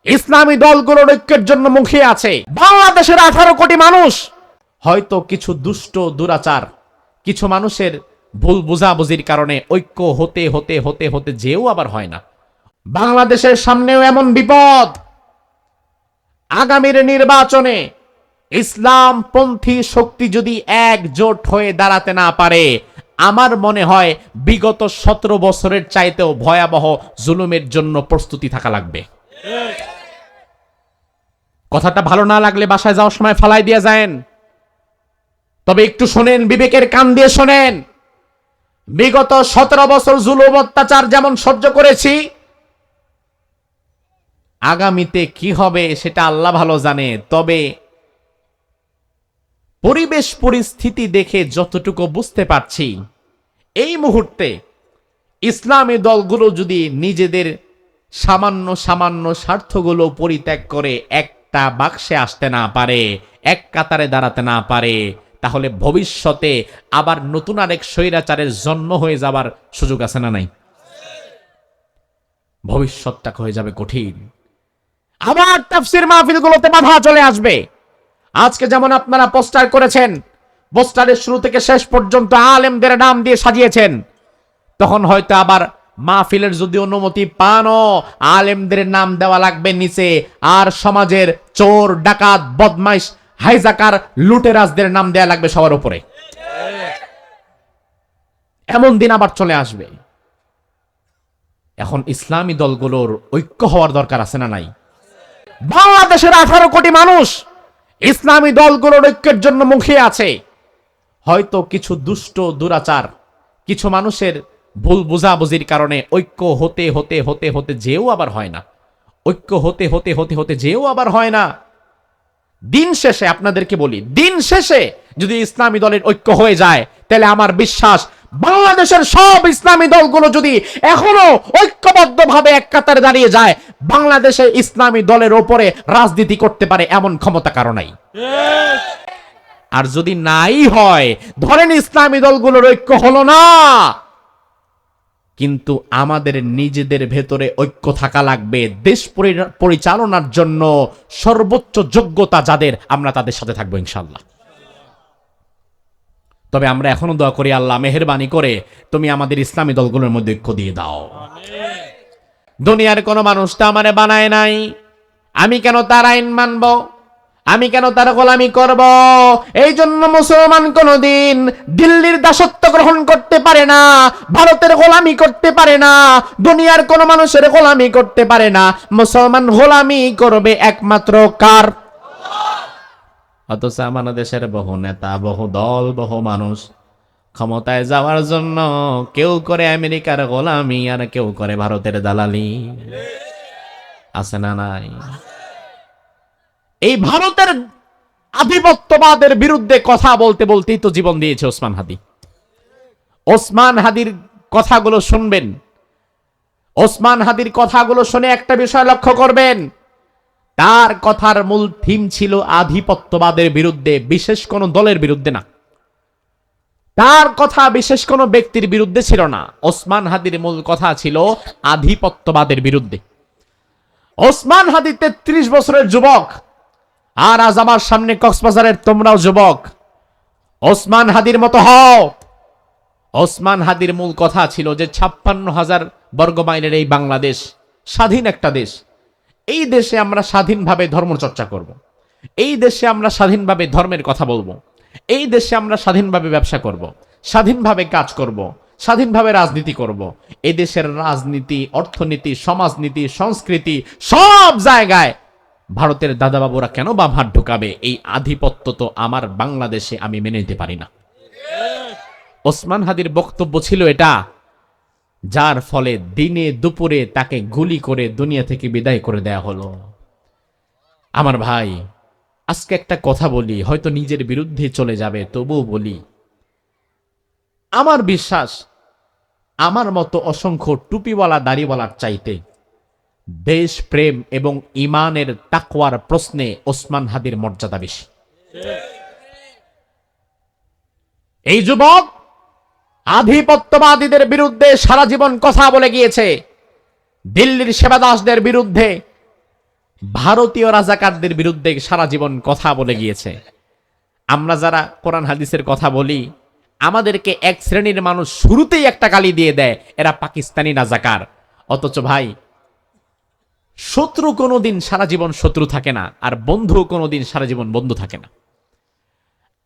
ইসলামী দলগুলোর ঐক্যের জন্য মুখিয়ে আছে। বাংলাদেশের 18 কোটি মানুষ। হয়তো কিছু দুষ্ট দুরাচার, কিছু মানুষের ভুল বোঝাবুঝির কারণে ঐক্য হতে হতে হতে হতে যেও আবার হয় না। বাংলাদেশের সামনেও এমন বিপদ, আগামীর নির্বাচনে ইসলামপন্থী শক্তি যদি একজোট হয়ে দাঁড়াতে না পারে, আমার মনে হয় বিগত 17 বছরের চাইতেও ভয়াবহ জুলুমের জন্য প্রস্তুতি থাকা লাগবে। কথাটা ভালো না লাগলে বাসায় যাওয়ার সময় ফালাই দিয়ে যায়েন, তবে একটু শোনেন, বিবেকের কান দিয়ে শোনেন। বিগত 17 বছর জুলুম অত্যাচার যেমন সহ্য করেছি, আগামীতে কি হবে সেটা আল্লাহ ভালো জানে। তবে পরিবেশ পরিস্থিতি দেখে যতটুকু বুঝতে পারছি, এই মুহূর্তে ইসলামী দলগুলো যদি নিজেদের সামান্য সামান্য স্বার্থগুলো পরিত্যাগ করে একটা বাক্সে আসতে না পারে, এক কাতারে দাঁড়াতে না পারে, তাহলে ভবিষ্যতে আবার নতুন আরেক স্বৈরাচারের জন্ম হয়ে যাবার সুযোগ আছে না নাই? ভবিষ্যৎটা হয়ে যাবে কঠিন। আবার তাফসীর মাহফিলগুলোতে বাধা চলে আসবে। আজকে যেমন আপনারা পোস্টার করেছেন, পোস্টারের শুরু থেকে শেষ পর্যন্ত আলেমদের নাম দিয়ে সাজিয়েছেন, তখন হয়তো আবার মাহফিলের যদি অনুমতি পানও, আলেমদের নাম দেওয়া লাগবে নিচে, আর সমাজের চোর ডাকাত বদমাইশ হাইজাকার লুটেরাজদের নাম দেওয়া লাগবে সবার উপরে। এমন দিন আবার চলে আসবে। এখন ইসলামী দলগুলোর ঐক্য হওয়ার দরকার আছে না নাই? বাংলাদেশের 18 কোটি মানুষ ইসলামী দলগুলোর ঐক্যের জন্য মুখিয়ে আছে। হয়তো কিছু দুষ্ট দুরাচার, কিছু মানুষের ভুল বোঝাবুঝির কারণে ঐক্য হতে হতে হতে হতে যেও আবার হয় না। ঐক্য হতে হতে হতে হতে যেও আবার হয় না। দিন শেষে আপনাদেরকে বলি, দিন শেষে যদি ইসলামী দলের ঐক্য হয়ে যায়, তাহলে আমার বিশ্বাস বাংলাদেশের সব ইসলামী দলগুলো যদি এখনো ঐক্যবদ্ধভাবে এক কাতারে দাঁড়িয়ে যায়, বাংলাদেশে ইসলামী দলের ওপরে রাজনীতি করতে পারে এমন ক্ষমতা কারো নাই। আর যদি নাই হয়, ধরেন ইসলামী দলগুলোর ঐক্য হলো না, কিন্তু আমাদের নিজেদের ভেতরে ঐক্য থাকা লাগবে। দেশ পরিচালনার জন্য সর্বোচ্চ যোগ্যতা যাদের, আমরা তাদের সাথে থাকবো ইনশাআল্লাহ। তবে আমরা এখনো দোয়া করি, আল্লাহ মেহেরবানি করে তুমি আমাদের ইসলামী দলগুলোর মধ্যে ঐক্য দিয়ে দাও। দুনিয়ার কোনো মানুষ তো আমারে বানায় নাই, আমি কেন তার আইন মানব, আমি কেন তার গোলামি করব? এই জন্য মুসলমান কোনদিন দিল্লির দাসত্ব গ্রহণ করতে পারে না, ভারতের গোলামি করতে পারে না, দুনিয়ার কোন মানুষের গোলামি করতে পারে না। মুসলমান গোলামি করবে একমাত্র কার? অথচ আমাদের দেশের বহু নেতা, বহু দল, বহু মানুষ ক্ষমতায় যাওয়ার জন্য কেউ করে আমেরিকার গোলামি, আর কেউ করে ভারতের দালালি। আছে না নাই? এই ভারতের আধিপত্যবাদের বিরুদ্ধে কথা বলতে বলতেই তো জীবন দিয়েছে ওসমান হাদি। ওসমান হাদির কথাগুলো শুনবেন, ওসমান হাদির কথাগুলো শুনে একটা বিষয় লক্ষ্য করবেন, তার কথার মূল থিম ছিল আধিপত্যবাদের বিরুদ্ধে, বিশেষ কোন দলের বিরুদ্ধে না। তার কথা বিশেষ কোন ব্যক্তির বিরুদ্ধে ছিল না। ওসমান হাদির মূল কথা ছিল আধিপত্যবাদের বিরুদ্ধে। ওসমান হাদি 33 বছরের যুবক, আর আজ আমার সামনে কক্সবাজারের তোমরাও যুবক। ওসমান হাদির মতো হও। ওসমান হাদির মূল কথা ছিল যে 56,000 বর্গমাইলের এই বাংলাদেশ স্বাধীন একটা দেশ। এই দেশে আমরা স্বাধীনভাবে ধর্মচর্চা করব, এই দেশে আমরা স্বাধীনভাবে ধর্মের কথা বলবো, এই দেশে আমরা স্বাধীনভাবে ব্যবসা করব, স্বাধীনভাবে কাজ করব, স্বাধীনভাবে রাজনীতি করব। এই দেশের রাজনীতি, অর্থনীতি, সমাজনীতি, সংস্কৃতি সব জায়গায় ভারতের দাদাবাবুরা কেন বাম হাত ঢুকাবে? এই আধিপত্য তো আমার বাংলাদেশে আমি মেনে নিতে পারি না। ওসমান হাদির বক্তব্য ছিল এটা, যার ফলে দিনে দুপুরে তাকে গুলি করে দুনিয়া থেকে বিদায় করে দেয়া হলো। আমার ভাই, আজকে একটা কথা বলি, হয়তো নিজের বিরুদ্ধে চলে যাবে, তবুও বলি, আমার বিশ্বাস আমার মতো অসংখ্য টুপিওয়ালা দাড়িওয়ালার চাইতে দেশ প্রেম এবং ইমানের তাকওয়ার প্রশ্নে ওসমান হাদির মর্যাদা বেশি। এই যুবক আধিপত্যবাদীদের বিরুদ্ধে সারা জীবন কথা বলে গিয়েছে, দিল্লির সেবাদাসদের বিরুদ্ধে ভারতীয় রাজাকারদের বিরুদ্ধে সারা জীবন কথা বলে গিয়েছে। আমরা যারা কোরআন হাদিসের কথা বলি, আমাদেরকে এক শ্রেণীর মানুষ শুরুতেই একটা গালি দিয়ে দেয়, এরা পাকিস্তানি রাজাকার। অথচ ভাই, শত্রু কোনোদিন সারা জীবন শত্রু থাকে না, আর বন্ধু কোনোদিন সারা জীবন বন্ধু থাকে না।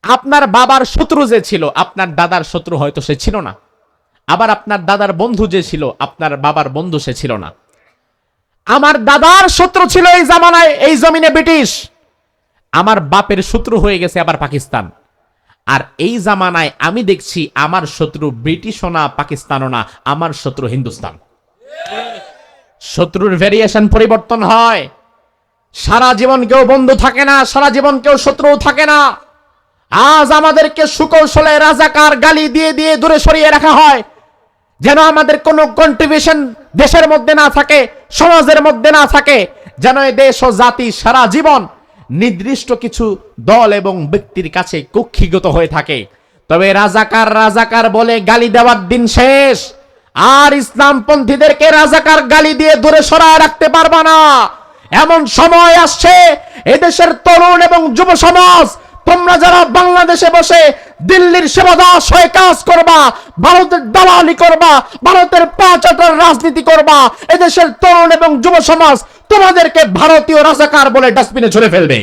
আপনার বাবার শত্রু যে ছিল, আপনার দাদার শত্রু হয়তো সে ছিল না। আবার আপনার দাদার বন্ধু যে ছিল, আপনার বাবার বন্ধু সে ছিল না। আমার দাদার শত্রু ছিল এই জামানায় এই জমিনে ব্রিটিশ, আমার বাপের শত্রু হয়ে গেছে আবার পাকিস্তান। আর এই জামানায় আমি দেখছি আমার শত্রু ব্রিটিশও না, পাকিস্তানও না, আমার শত্রু হিন্দুস্তান। শত্রুর ভেরিয়েশন পরিবর্তন হয়। সারা জীবন কেউ বন্ধু থাকে না, সারা জীবন কেউ শত্রু থাকে না। আজ আমাদেরকে সুকৌশলে রাজাকার গালি দিয়ে দিয়ে দূরে সরিয়ে রাখা হয়, যেন আমাদের কোনো কন্ট্রিবিউশন দেশের মধ্যে না থাকে, সমাজের মধ্যে না থাকে, যেন এই দেশ ও জাতি সারা জীবন নির্দিষ্ট কিছু দল এবং ব্যক্তির কাছে কক্ষিগত হয়ে থাকে। তবে রাজাকার রাজাকার বলে গালি দেওয়ার দিন শেষ। আর ইসলামপন্থীদেরকে রাজাকার গালি দিয়ে দূরে সরায় রাখতে পারবা না। এমন সময় আসছে, এদেশের তরুণ এবং যুব সমাজ, তোমরা যারা বাংলাদেশে বসে দিল্লির সেবাদাস হয়ে কাজ করবা, ভারতের দালালি করবা, ভারতের পাঁচাটার রাজনীতি করবা, এদেশের তরুণ এবং যুব সমাজ তোমাদেরকে ভারতীয় রাজাকার বলে ডাস্টবিনে ছুড়ে ফেলবে।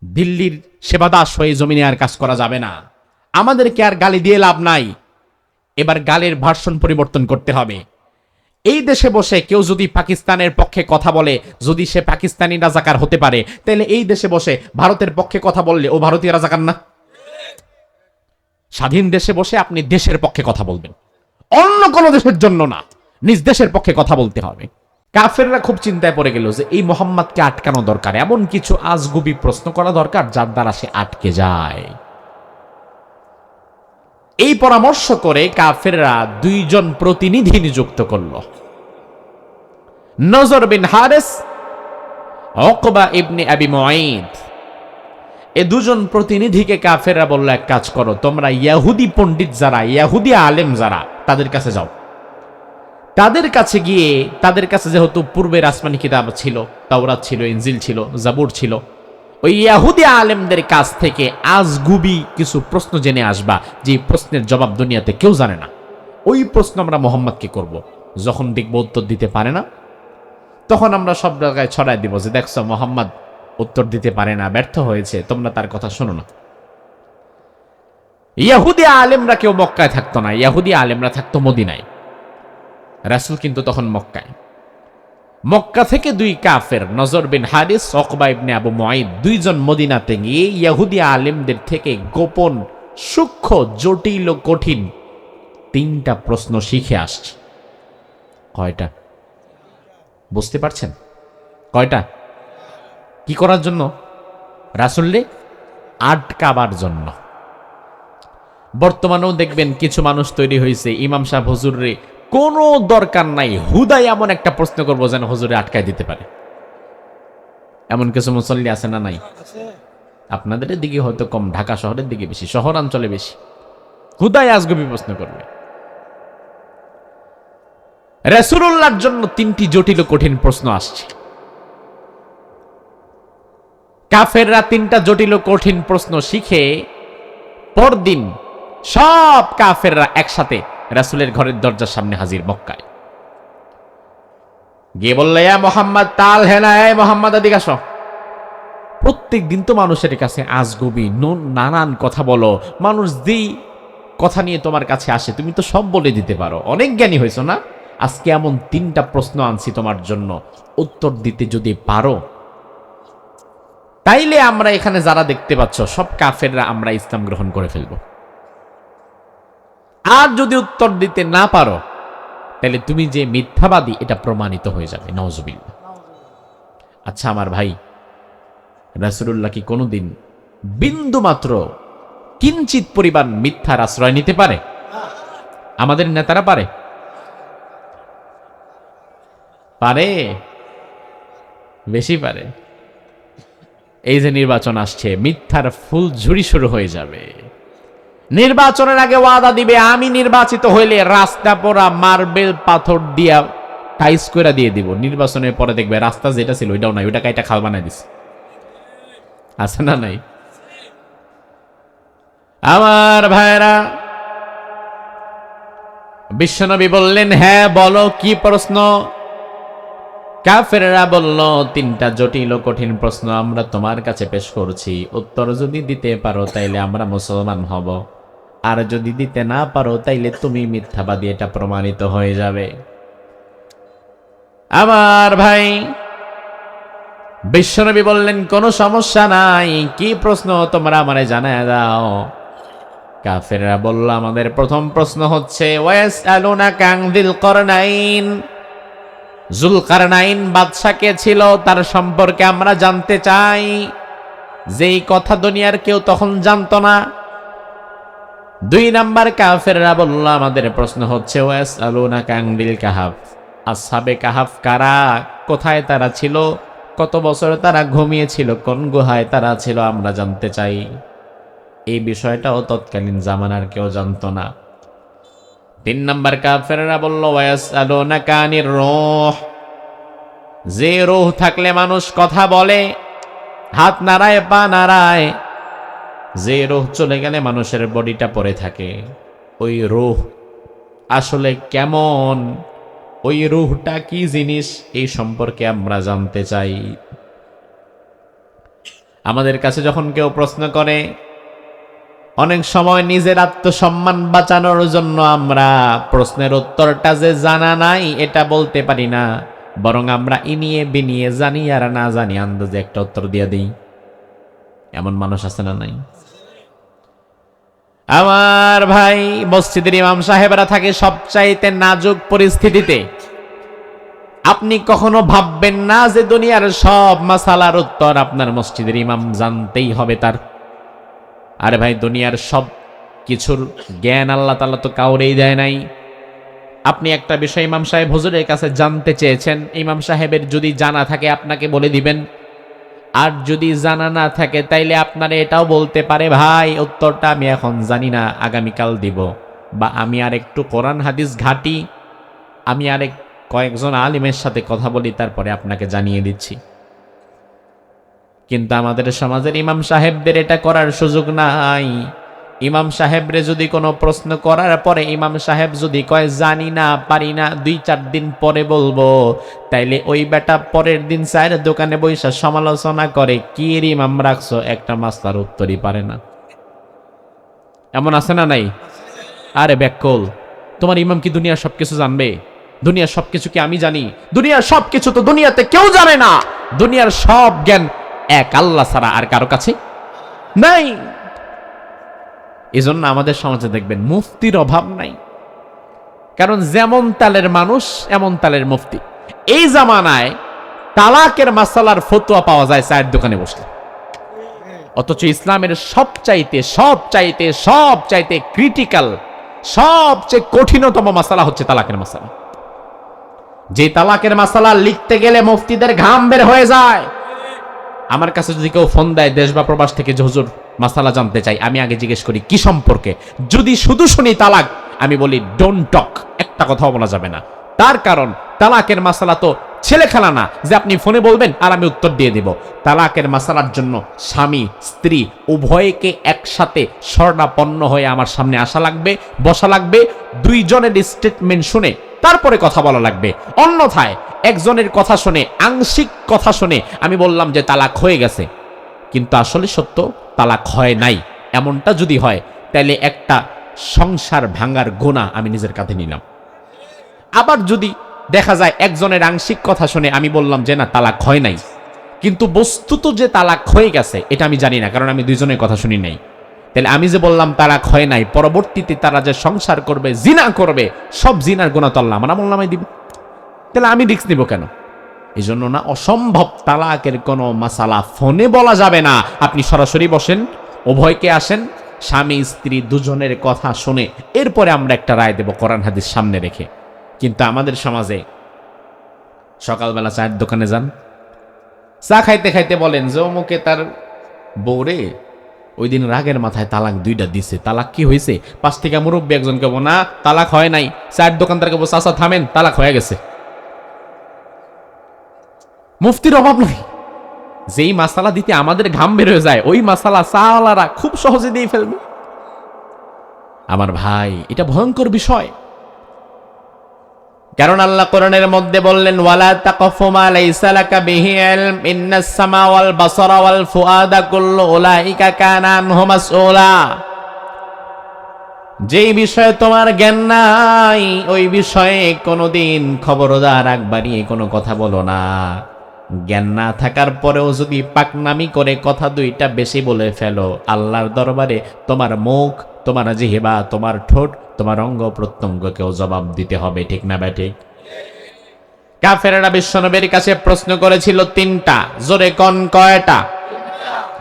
দিল্লির সেবাদাস হয়ে জমিনে আর কাজ করা যাবে না। আমাদেরকে আর গালি দিয়ে লাভ নাই। এবার গালের ভার্সন পরিবর্তন করতে হবে। এই দেশে বসে কেউ যদি পাকিস্তানের পক্ষে কথা বলে, যদি সে পাকিস্তানি রাজাকার হতে পারে, তাহলে এই দেশে বসে ভারতের পক্ষে কথা বললে ও ভারতীয় রাজাকার না? স্বাধীন দেশে বসে আপনি দেশের পক্ষে কথা বলবেন, অন্য কোনো দেশের জন্য না, নিজ দেশের পক্ষে কথা বলতে হবে। কাফেররা খুব চিন্তায় পড়ে গেল যে এই মোহাম্মদকে আটকানো দরকার, এমন কিছু আজগুবি প্রশ্ন করা দরকার যার দ্বারা সে আটকে যায়। এই পরামর্শ করে কাফেররা দুইজন প্রতিনিধি নিযুক্ত করল, নজর বিন হারিস, উকবা ইবনে আবি মুআইদ। এই দুজন প্রতিনিধিকে কাফেররা বলল, এক কাজ করো, তোমরা ইহুদি পণ্ডিত যারা, ইহুদি আলেম যারা, তাদের কাছে যাও। তাদের কাছে গিয়ে, তাদের কাছে যেহেতু পূর্বের আসমানি কিতাব ছিল, তাওরাত ছিল, ইনজিল ছিল, জাবুর ছিল, ওই ইহুদি আলেমদের কাছ থেকে আজগুবি কিছু প্রশ্ন জেনে আসবা, যে প্রশ্নের জবাব দুনিয়াতে কেউ জানে না। ওই প্রশ্ন আমরা মোহাম্মদকে করব। যখন দেখব উত্তর দিতে পারে না, তখন আমরা সব জায়গায় ছড়ায় দিব যে দেখছো মোহাম্মদ উত্তর দিতে পারে না, ব্যর্থ হয়েছে, তোমরা তার কথা শোনো না। ইহুদি আলেমরা কেউ মক্কায় থাকতো না, ইহুদি আলেমরা থাকতো মদিনায়। রাসূল কিন্তু তখন মক্কায়। মক্কা থেকে দুই কাফের, নজর বিন হারিস, উকবা ইবনে আবু মুআইদ, দুইজন মদিনাতে গিয়ে ইহুদি আলেমদের থেকে গোপন, সূক্ষ্ম, জটিল ও কঠিন তিনটা প্রশ্ন শিখে আসছে। কয়টা বুঝতে পারছেন? কয়টা? কি করার জন্য? রাসূলকে আটকাবার জন্য। বর্তমানেও দেখবেন কিছু মানুষ তৈরি হয়েছে, ইমাম সাহেব হুজুরে কোনো দরকার নাই, হুদাই এমন একটা প্রশ্ন করবো যেন হুজুরে আটকায় দিতে পারে। এমন কিছু মুসল্লি আছে না নাই? আপনাদের দিকে হয়তো কম, ঢাকা শহরের দিকে বেশি, শহরাঞ্চলে বেশি। হুদাই আজগুবি প্রশ্ন করবে। রাসূলুল্লাহর জন্য তিনটি জটিল ও কঠিন প্রশ্ন আসছে। কাফেররা তিনটা জটিল ও কঠিন প্রশ্ন শিখে পরদিন সব কাফেররা একসাথে রাসূলের ঘরের দরজার সামনে হাজির মক্কায়। গিয়ে বললে, ইয়া মুহাম্মদ তাল হেনা, এই মুহাম্মদ এদিকে আসো। প্রত্যেক দিন তো মানুষের কাছে আজগুবি নানান কথা বলো, মানুষ যেই কথা নিয়ে তোমার কাছে আসে তুমি তো সব বলে দিতে পারো, অনেক জ্ঞানী হয়েছো না? আজকে এমন তিনটা প্রশ্ন আনছি তোমার জন্য, উত্তর দিতে যদি পারো তাইলে আমরা এখানে যারা দেখতে পাচ্ছ সব কাফেররা আমরা ইসলাম গ্রহণ করে ফেলবো। আর যদি উত্তর দিতে না পারো তাহলে তুমি যে মিথ্যাবাদী এটা প্রমাণিত হয়ে যাবে। নাউজুবিল্লাহ। আচ্ছা আমার ভাই, রাসূলুল্লাহ কি কোনোদিন বিন্দু মাত্র কিঞ্চিত পরিমাণ মিথ্যার আশ্রয় নিতে পারে? আমাদের নেতারা পারে? পারে? বেশি পারে। এই যে নির্বাচন আসছে, মিথ্যার ফুলঝুরি শুরু হয়ে যাবে। নির্বাচনের আগে ওয়াদা দিবে, আমি নির্বাচিত হইলে রাস্তা পোড়া মার্বেল পাথর দিয়া টাইস করে দিয়ে দিব, নির্বাচনের পরে দেখবে রাস্তা যেটা ছিল ওইটাও নাই, ওইটা কাইটা খাল বানাই দিছে। আছে না নাই? আমার ভাইরা, বিশ্বনবী বললেন, হ্যাঁ বলো কি প্রশ্ন? কাফেররা বলল, তিনটা জটিল ও কঠিন প্রশ্ন আমরা তোমার কাছে পেশ করছি, উত্তর যদি দিতে পারো তাইলে আমরা মুসলমান হব, আর যদি দিতে না পারো তাইলে তুমি মিথ্যাবাদী, এটা প্রমাণিত হয়ে যাবে। আমার ভাই, বিশ্বনবী বললেন, কোনো সমস্যা নাই, কি প্রশ্ন তোমরা আমারে জানায় দাও। কাফেররা বলল, আমাদের প্রথম প্রশ্ন হচ্ছে, ওয়াসআলুনাকা আন যিল করনাইন, যুলকারনাইন বাদশা কে ছিল তার সম্পর্কে আমরা জানতে চাই, যেই কথা দুনিয়ার কেউ তখন জানতো না। দুই নাম্বার, কাফেররা বলল, আমাদের প্রশ্ন হচ্ছে, ওয়াসআলুনাকা আন যিল কাহাফ, আসহাবে কাহাফ কারা, কোথায় তারা ছিল, কত বছর তারা ঘুমিয়েছিল, কোন গুহায় তারা ছিল, আমরা জানতে চাই। এই বিষয়টাও তৎকালীন জামানার কেউ জানতো না। তিন নাম্বার, কাফেররা বলল, ওয়াসআলুনাকা আনির রূহ, যে রূহ থাকলে মানুষ কথা বলে, হাত নাড়ায়, পা নাড়ায়, যে রূহ চলে গেলে মানুষের বডিটা পড়ে থাকে, ওই রূহ আসলে কেমন, ওই রূহটা কি জিনিস, এই সম্পর্কে আমরা জানতে চাই। আমাদের কাছে যখন কেউ প্রশ্ন করে, অনেক সময় নিজের আত্মসম্মান বাঁচানোর জন্য আমরা প্রশ্নের উত্তরটা যে জানা নাই এটা বলতে পারি না, বরং আমরা ইনিয়ে বিনিয়ে, জানি আর না জানি, আন্দাজে একটা উত্তর দিয়ে দিই। এমন মানুষ আছে না নাই? আমার ভাই, মসজিদের ইমাম সাহেবরা থাকে সবচাইতে নাজুক পরিস্থিতিতে। আপনি কখনো ভাববেন না যে দুনিয়ার সব মাসালার উত্তর আপনার মসজিদের ইমাম জানতেই হবে তার। আরে ভাই, দুনিয়ার সব কিছুর জ্ঞান আল্লাহ তাআলা তো কাউরেই দেয় নাই। আপনি একটা বিষয় ইমাম সাহেব হুজুরের কাছে জানতে চেয়েছেন, ইমাম সাহেবের যদি জানা থাকে আপনাকে বলে দিবেন, আর যদি জানা না থাকে তাইলে আপনারা এটাও বলতে পারে, ভাই উত্তরটা আমি এখন জানি না, আগামীকাল দিব, বা আমি আর একটু কোরআন হাদিস ঘাটি, আমি আরেক কয়েকজন আলিমের সাথে কথা বলি, তারপরে আপনাকে জানিয়ে দিচ্ছি। কিন্তু আমাদের সমাজের ইমাম সাহেবদের এটা করার সুযোগ নাই। ইমাম সাহেবরে যদি কোনো প্রশ্ন করার পরে ইমাম সাহেব যদি কয় জানি না, পারি না, 2-4 দিন পরে বলবো, তাইলে ওই বেটা পরের দিন চায়ের দোকানে বইসা সমালোচনা করে, কি এর ইমাম রাখছো, একটা মাসলার উত্তরই পারে না। এমন আছে না নাই? আরে ব্যাককল, তোমার ইমাম কি দুনিয়ার সবকিছু জানবে? দুনিয়ার সবকিছু কি আমি জানি? দুনিয়ার সবকিছু তো দুনিয়াতে কেউ জানে না। দুনিয়ার সব জ্ঞান এক আল্লাহ ছাড়া আর কারো কাছে নাই। এজন্য আমাদের সমাজে দেখবেন মুফতির অভাব নাই, কারণ যেমন তালের মানুষ এমন তালের মুফতি। এই জামানায় তালাকের মাসালার ফতোয়া পাওয়া যায় চায়ের দোকানে বসলে, অথচ ইসলামের সবচাইতে ক্রিটিক্যাল, সবচেয়ে কঠিনতম মাসালা হচ্ছে তালাকের মাসালা। যে তালাকের মাসালা লিখতে গেলে মুফতিদের ঘাম বের হয়ে যায়। আমার কাছে যদি কেউ ফোন দেয় দেশ বা প্রবাস থেকে, যে হুজুর মাসালা জানতে চাই, আমি আগে জিজ্ঞেস করি কি সম্পর্কে। যদি শুধু শুনি তালাক, আমি বলি ডোন্ট টক, একটা কথাও বলা যাবে না। তার কারণ তালাকের মাসালা তো ছেলে খেলা না যে আপনি ফোনে বলবেন আর আমি উত্তর দিয়ে দিব। তালাকের মাসালার জন্য স্বামী স্ত্রী উভয়কে একসাথে স্বর্ণাপন্ন হয়ে আমার সামনে আসা লাগবে, বসা লাগবে, দুইজনের স্টেটমেন্ট শুনে তারপরে কথা বলা লাগবে। অন্যথায় একজনের কথা শুনে, আংশিক কথা শুনে আমি বললাম যে তালাক হয়ে গেছে, কিন্তু আসলে সত্য তালাক হয় নাই, এমনটা যদি হয় তাহলে একটা সংসার ভাঙার গুনাহ আমি নিজের কাঁধে নিলাম। আবার যদি দেখা যায় একজনের আংশিক কথা শুনে আমি বললাম যে না তালাক হয় নাই, কিন্তু বস্তুত যে তালাক হয়ে গেছে এটা আমি জানি না, কারণ আমি দুইজনের কথা শুনি নাই, তাহলে আমি যে বললাম তালাক হয় নাই, পরবর্তীতে তারা যে সংসার করবে, জিনা করবে, সব জিনার গুনাহ তো আল্লাহ আমার আমল নামায় দিবে। তাহলে আমি রিস্ক নিব কেন? এই জন্য না, অসম্ভব তালাকের কোনো মাসালা ফোনে বলা যাবে না। আপনি সরাসরি বসেন, উভয়কে আসেন, স্বামী স্ত্রী দুজনের কথা শুনে এরপরে আমরা একটা রায় দেব কোরআন হাদিস সামনে রেখে। কিন্তু আমাদের সমাজে সকালবেলা চায়ের দোকানে যান, চা খাইতে খাইতে বলেন যে অমুকে তার বউরে ওই দিন রাগের মাথায় তালাক 2টা দিছে, তালাক কি হয়েছে? পাশ থেকে মুরব্বী একজনকে বলো না তালাক হয় নাই, চায়ের দোকানদারকে বলছে আচ্ছা থামেন, তালাক হয়ে গেছে। মুফতির অভাব নাই। যেই মাসালা দিতে আমাদের ঘাম বের হয়ে যায়, ওই মাসালা চাওয়ালারা খুব সহজে দিয়ে ফেলবে। আমার ভাই, এটা ভয়ঙ্কর বিষয়। কারণ আল্লাহ কোরআনের মধ্যে বললেন, ওয়ালা তাকফু মা লাইসা লাকা বিহি ইলম ইন্নাস সামা ওয়াল বাসারা ওয়াল ফুআদা কুল্লু উলাইকা কানা আনহু মাসউলা। যেই বিষয়ে তোমার জ্ঞান নাই, ওই বিষয়ে কোনোদিন খবরদার আগ বাড়িয়ে কোনো কথা বলো না। জ্ঞান না থাকার পরেও যদি পাকনামি করে কথা দুইটা বেশি বলে ফেলো, আল্লাহর দরবারে তোমার মুখ, তোমার জিহ্বা, তোমার ঠোঁট, তোমার অঙ্গ প্রত্যঙ্গকেও জবাব দিতে হবে। ঠিক না ব্যাঠিক? কাফেরেরা বিশ্বনবীর কাছে প্রশ্ন করেছিল তিনটা। জোরে কোন কয়টা?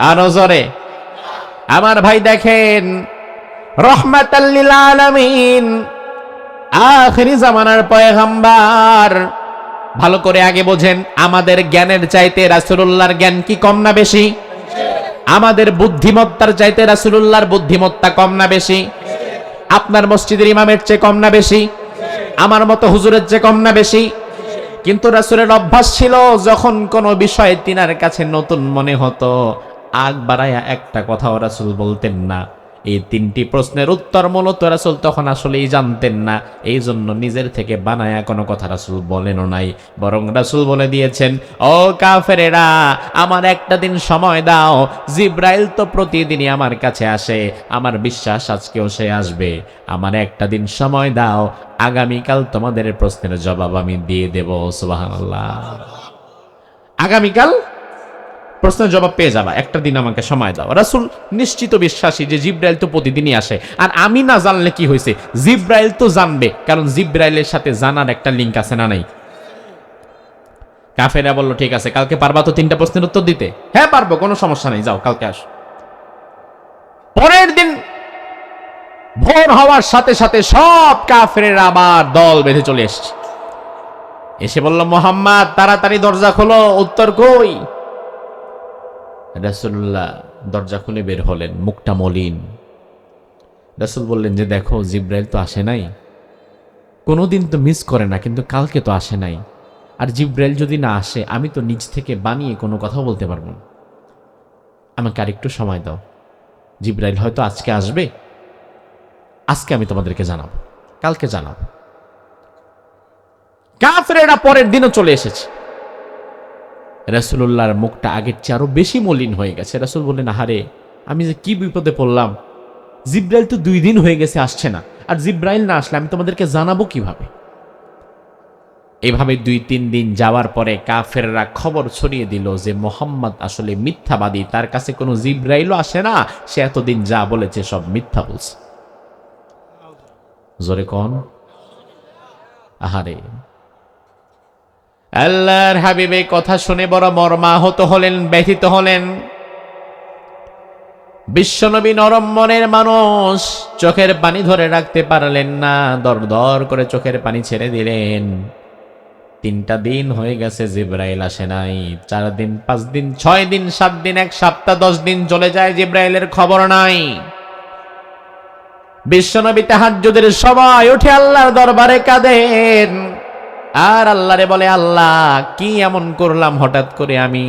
আরো জোরে। আমার ভাই দেখেন, রহমাতাল লিল আলামিন, আখিরি জামানার পয়গম্বর, ভালো করে আগে বোঝেন, আমাদের জ্ঞানের চাইতে রাসূলুল্লাহর জ্ঞান কি কম না বেশি? আমাদের বুদ্ধিমত্তার চাইতে রাসূলুল্লাহর বুদ্ধিমত্তা কম না বেশি? আপনার মসজিদের ইমামের চেয়ে কম না বেশি? আমার মতো হুজুরের চেয়ে কম না বেশি? কিন্তু রাসূলের অভ্যাস ছিল, যখন কোনো বিষয় তিনার কাছে নতুন মনে হতো, আগ বাড়ায়া একটা কথাও রাসূল বলতেন না। এই তিনটি প্রশ্নের উত্তর মূলত রাসূল তখন আসলেই জানতেন না, এই জন্য নিজের থেকে বানায়া কোনো কথা রাসূল বলেনও নাই। বরং রাসূল বলে দিয়েছেন, ও কাফেরেরা, আমার একটা দিন সময় দাও। জিব্রাইল তো প্রতিদিনই আমার কাছে আসে, আমার বিশ্বাস আজকেও সে আসবে। আমার একটা দিন সময় দাও, আগামীকাল তোমাদের প্রশ্নের জবাব আমি দিয়ে দেব। সুবহানাল্লাহ। আগামীকাল প্রশ্নের জবাব পেয়ে যাবা, একটা দিন আমাকে সময় দাও। রাসূল নিশ্চিত বিশ্বাসী যে জিব্রাইল তো প্রতিদিনই আসে, আর আমি না জানলে কি হয়েছে, জিব্রাইল তো জানবে, কারণ জিব্রাইলের সাথে জানার একটা লিঙ্ক আছে না নাই? কাফেরা বলল, ঠিক আছে, কালকে পারবা তো তিনটা প্রশ্নের উত্তর দিতে? হ্যাঁ পারবো, কোনো সমস্যা নেই, যাও কালকে আসো। পরের দিন ভোর হওয়ার সাথে সাথে সব কাফেরেরা আবার দল বেঁধে চলে এসছে। এসে বলল, মুহাম্মদ তাড়াতাড়ি দরজা খোলো, উত্তর কই? রাসূলুল্লাহ দরজা খুলে বের হলেন, মুখটা মলিন। রাসূল বললেন যে, দেখো জিব্রাইল তো আসে নাই, কোনোদিন তো মিস করে না, কিন্তু কালকে তো আসে নাই। আর জিব্রাইল যদি না আসে, আমি তো নিজ থেকে বানিয়ে কোনো কথা বলতে পারবো না। আমাকে আরেকটু সময় দাও, জিব্রাইল হয়তো আজকে আসবে, আজকে আমি তোমাদেরকে জানাবো, কালকে জানাবো। কাফেরেরা পরের দিনও চলে এসেছে। রাসূলুল্লাহর মুখটা আগের চেয়ে আরো বেশি মলিন হয়ে গেছে। রাসূল বললেন, আহারে, আমি যে কি বিপদে পড়লাম, জিব্রাইল তো 2 দিন হয়ে গেছে আসছে না, আর জিব্রাইল না আসলে আমি তোমাদেরকে জানাবো কিভাবে? এভাবে 2-3 দিন যাওয়ার পরে কাফেররা খবর ছড়িয়ে দিল যে মুহাম্মদ আসলে মিথ্যাবাদী, তার কাছে কোনো জিব্রাইলও আসে না, সে এতদিন যা বলেছে সব মিথ্যা বলছে। জোরে কোন আহারে। আল্লাহর হাবিবের কথা শুনে বড় মর্মাহত হলেন, ব্যথিত হলেন। বিশ্বনবী নরম মনের মানুষ, চোখের পানি ধরে রাখতে পারলেন না, দর দর করে চোখের পানি ছেড়ে দিলেন। 3টা দিন হয়ে গেছে, জিব্রাইল আসে নাই। 4 দিন, 5 দিন, 6 দিন, 7 দিন, 1 সপ্তাহ, 10 দিন চলে যায়, জিব্রাইলের খবর নাই। বিশ্বনবী তাহাজ্জুদের সময় উঠে আল্লাহর দরবারে কাঁদেন, আর আল্লাহরে বলে, আল্লাহ কি এমন করলাম হঠাৎ করে আমি,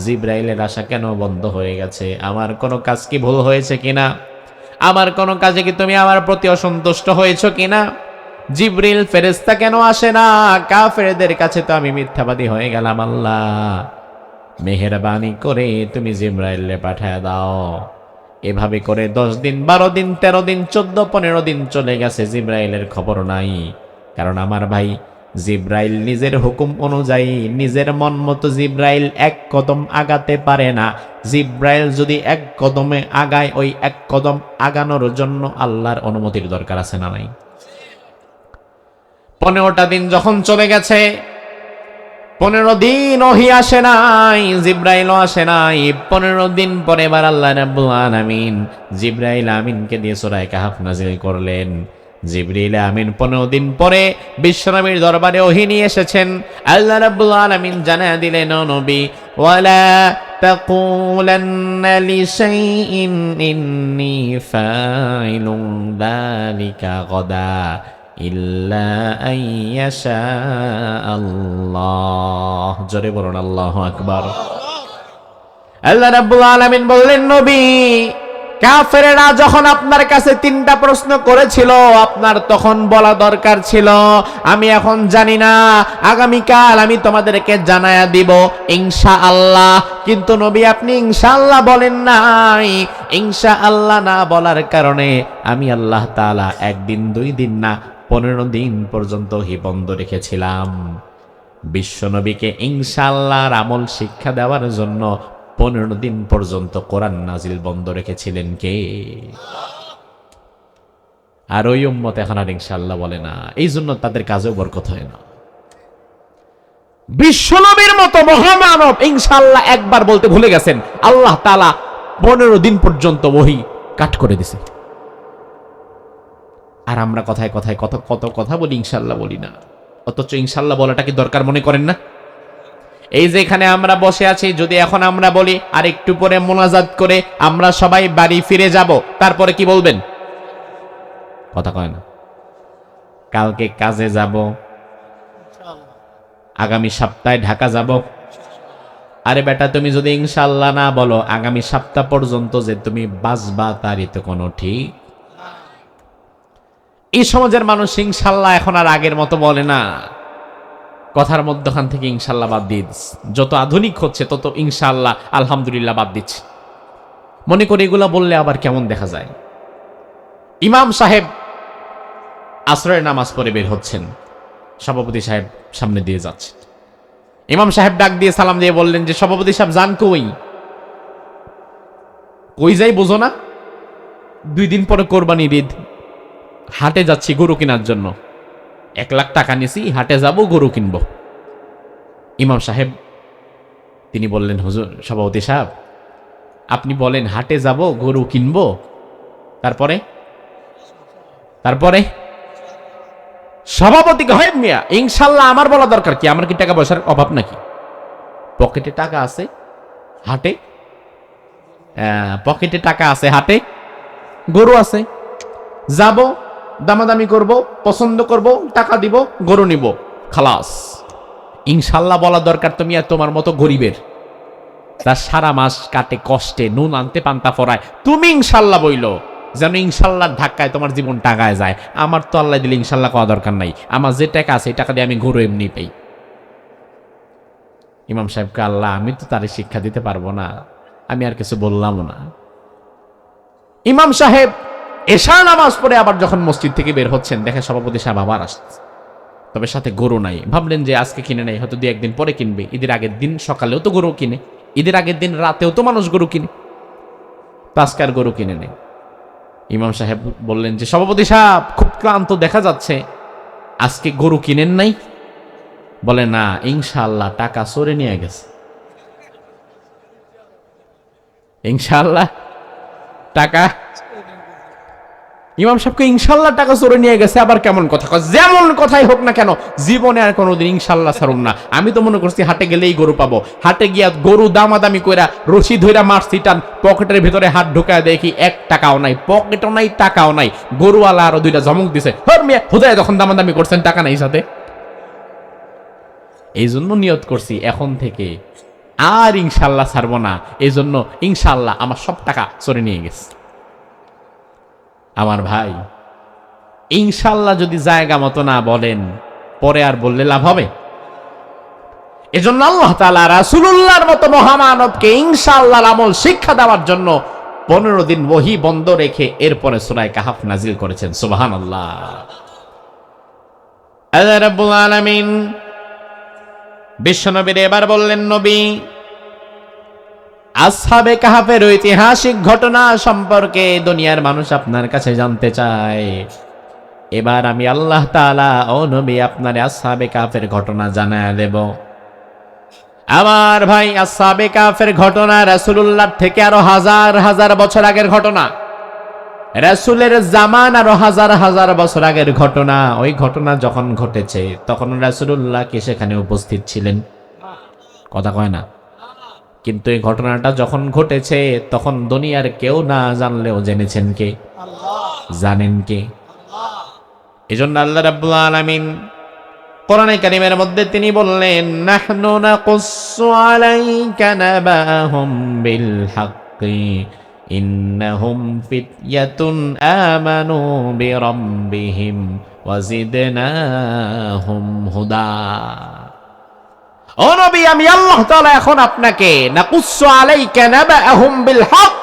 জিব্রাইলের আশা কেন বন্ধ হয়ে গেছে? আমার কোনো কাজ কি ভুল হয়েছে কিনা? আমার কোনো কাজে কি তুমি আমার প্রতি অসন্তুষ্ট হয়েছো কিনা? জিব্রিল ফেরেশতা কেন আসে না? কাফেরদের কাছে তো আমি মিথ্যাবাদী হয়ে গেলাম। আল্লাহ মেহেরবানি করে তুমি জিব্রাইলে পাঠায় দাও। এভাবে করে 10 দিন, 12 দিন, 13 দিন, 14, 15 দিন চলে গেছে, জিব্রাইলের খবর নাই। কারণ আমার ভাই, জিব্রাইল নিজের হুকুম অনুযায়ী নিজের মন মতো জিব্রাইল 1 কদম আগাতে পারে না। জিব্রাইল যদি 1 কদমে আগায়, ওই 1 কদম আগানোর জন্য আল্লাহর অনুমতির দরকার আছে না নাই? 15টা দিন যখন চলে গেছে, 15 দিন ওহী আসে নাই, জিব্রাইলও আসে নাই। 15 দিন পরে এবার আল্লাহ রাব্বুল আলামিন জিব্রাইল আমিনকে দিয়ে সূরা কাহফ নাযিল করলেন। জিবরিল আমিন 15 দিন পরে বিশ্বনবীর দরবারে ওহী নিয়ে এসেছেন। আল্লাহ রাব্বুল আলামিন জানায়া দিলেন, ও নবী, ওয়ালা তাকুলান্না লিশাইইন ইন্নী ফাইলুন যালিকা গাদা ইল্লা আইয়াশা আল্লাহ। জোরে বলুন আল্লাহু আকবার। আল্লাহ রাব্বুল আলামিন বললেন, নবী, কাফেরেরা যখন আপনার কাছে 3টা প্রশ্ন করেছিল, আপনার তখন বলা দরকার ছিল আমি এখন জানি না, আগামীকাল আমি তোমাদেরকে জানায়া দিব ইনশাআল্লাহ। কিন্তু নবী আপনি ইনশাআল্লাহ বলেন নাই। ইনশাআল্লাহ না বলার কারণে আমি আল্লাহ তাআলা 1 দিন 2 দিন না 15 দিন পর্যন্ত হি বন্ধ রেখেছিলাম। বিশ্বনবীকে ইনশাআল্লাহর আমল শিক্ষা দেওয়ার জন্য 15 দিন পর্যন্ত কোরআন নাজিল বন্ধ রেখেছিলেন কে? আর ওই উম্মত এখন আর ইনশাআল্লাহ বলে না, এই জন্য তাদের কাজেও বরকত হয় না। বিশ্বনবীর মতো মহামানব ইনশাআল্লাহ একবার বলতে ভুলে গেছেন, আল্লাহ তাআলা 15 দিন পর্যন্ত ওহী কাট করে দিছে। আর আমরা কথায় কথায় কত কথা বলি, ইনশাআল্লাহ বলি না। অথচ ইনশাআল্লাহ বলাটা কি দরকার মনে করেন না? এই যে এখানে আমরা বসে আছি, যদি এখন আমরা বলি আর একটু পরে মোনাজাত করে আমরা সবাই বাড়ি ফিরে যাব, তারপরে কি বলবেন? কথা কয় না। কালকে কাজে যাব, আগামী সপ্তাহে ঢাকা যাব। আরে বেটা, তুমি যদি ইনশাআল্লাহ না বলো, আগামী সপ্তাহ পর্যন্ত যে তুমি বাঁচবা তারই তো কোনো ঠিক। এই সমাজের মানুষ ইনশাআল্লাহ এখন আর আগের মতো বলে না। কথার মধ্যখান থেকে ইনশাআল্লাহ বাদ দিয়ে দিচ্ছে। যত আধুনিক হচ্ছে তত ইনশাআল্লাহ আলহামদুলিল্লাহ বাদ দিচ্ছে। মনে করি এগুলা বললে আবার কেমন দেখা যায়। ইমাম সাহেব আসরের নামাজ পড়ে বের হচ্ছেন, সভাপতি সাহেব সামনে দিয়ে যাচ্ছে। ইমাম সাহেব ডাক দিয়ে সালাম দিয়ে বললেন যে, সভাপতি সাহেব যান কই? কই যাই বোঝো না? 2 দিন পরে কোরবানির ঈদ, হাটে যাচ্ছি গরু কেনার জন্য। 1 লাখ টাকা নিছি, হাটে যাব গরু কিনব। ইমাম সাহেব তিনি বললেন, হুজুর, সভাপতি সাহেব আপনি বলেন হাটে যাব গরু কিনব, তারপরে সভাপতিকে হয় মিয়া ইনশাআল্লাহ আমার বলা দরকার কি? আমার কি টাকা পয়সার অভাব নাকি? পকেটে টাকা আছে, হাটে পকেটে টাকা আছে, হাটে গরু আছে, যাব, দামাদামি করব, পছন্দ করব, টাকা দিব, গরু নিব, খালাস। ইনশাআল্লাহ বলা দরকার তুমি আর তোমার মতো গরিবের, তার সারা মাস কাটে কষ্টে, নুন আনতে পান্তা ফরায়, তুমি ইনশাআল্লাহ বইলো যেন ইনশাআল্লাহর ধাক্কায় তোমার জীবন টাকায় যায়। আমার তো আল্লাহ দিলে ইনশাআল্লাহ কওয়া দরকার নাই, আমার যে টাকা আছে এই টাকা দিয়ে আমি গরু এমনি পাই। ইমাম সাহেবকে, আল্লাহ আমি তো তারে শিক্ষা দিতে পারবো না, আমি আর কিছু বললাম না। ইমাম সাহেব এশা নামাজ পড়ে আবার যখন মসজিদ থেকে বের হচ্ছেন, দেখে সভাপতি সাহেব আবার আসছে, তবে সাথে গরু নাই। ভাবলেন যে আজকে কিনে নেই, হয়তো 2-1 দিন পরে কিনবে। ঈদের আগের দিন সকালেও তো গরু কিনে, ঈদের আগের দিন রাতেও তো মানুষ গরু কিনে, তো আজকে আর গরু কিনে নেই। ইমাম সাহেব বললেন যে, সভাপতি সাহেব খুব ক্লান্ত দেখা যাচ্ছে, আজকে গরু কিনেন নাই? বলে, না, ইনশাআল্লাহ টাকা চোরে নিয়ে গেছে। ইনশাআল্লাহ টাকা, ইমাম সাহেবকে ইনশাআল্লাহ টাকা চোরে নিয়ে গেছে, আবার কেমন কথা কয়? যেমন কথাই হোক না কেন, জীবনে আর কোনোদিন ইনশাআল্লাহ ছাড়ুম না। আমি তো মনে করছি হাটে গেলেই গরু পাবো, হাটে গিয়া গরু দামাদামি কইরা রশি ধইরা মারছি টান, পকেটের ভিতরে হাত ঢুকায় দেখি 1 টাকাও নাই, পকেটও নাই, টাকাও নাই। গরুওয়ালা আরো 2টা জমক দিছে, হর মিয়া হুদায় যখন দামাদামি করছেন টাকা নাই সাথে। এই জন্য নিয়ত করছি এখন থেকে আর ইনশাআল্লাহ ছাড়বো না, এই জন্য ইনশাআল্লাহ আমার সব টাকা চোরে নিয়ে গেছে। আমার ভাই, ইনশাআল্লাহ যদি জায়গা মতো না বলেন, পরে আর বললে লাভ হবে? এজন্য আল্লাহ তাআলা রাসূলুল্লাহর মতো মহামানবকে ইনশাআল্লাহর আমল শিক্ষা দেওয়ার জন্য 15 দিন ওহী বন্ধ রেখে এরপরে সূরা কাহফ নাজিল করেছেন। সুবহানাল্লাহ। আল্লাহ রাব্বুল আলামিন বিশ্বনবীর এবার বললেন, নবী, আসহাবে কাহফের ঐতিহাসিক ঘটনা সম্পর্কে দুনিয়ার মানুষ আপনার কাছে জানতে চায়। এবার আমি আল্লাহ তাআলা ও নবী আপনার আসহাবে কাহফের ঘটনা জানায় দেব। আমার ভাই, আসহাবে কাহফের ঘটনা রাসূলুল্লাহর থেকে আরো হাজার হাজার বছর আগের ঘটনা, রাসূলের জামানার আরো হাজার হাজার বছর আগের ঘটনা। ওই ঘটনা যখন ঘটেছে তখন রাসূলুল্লাহ কি সেখানে উপস্থিত ছিলেন? কথা কয় না। কিন্তু এই ঘটনাটা যখন ঘটেছে তখন দুনিয়ার কেউ না জানলেও জেনেছেন কে? আল্লাহ। জানেন কে? আল্লাহ। এজন্য আল্লাহ রাব্বুল আলামিন কোরআনে কারীমের মধ্যে তিনি বললেন, নাহনু নাকুসসু আলাইকা নাবাহুম বিল হাক্কি ইন্নাহুম ফিতয়াতুন আমানু বিরাব্বিহিম ওয়াজিদনাহুম হুদা। ও নবী, আমি আল্লাহ তাআলা এখন আপনাকে নাকুসসু আলাইকা নাবাহুম বিল হক,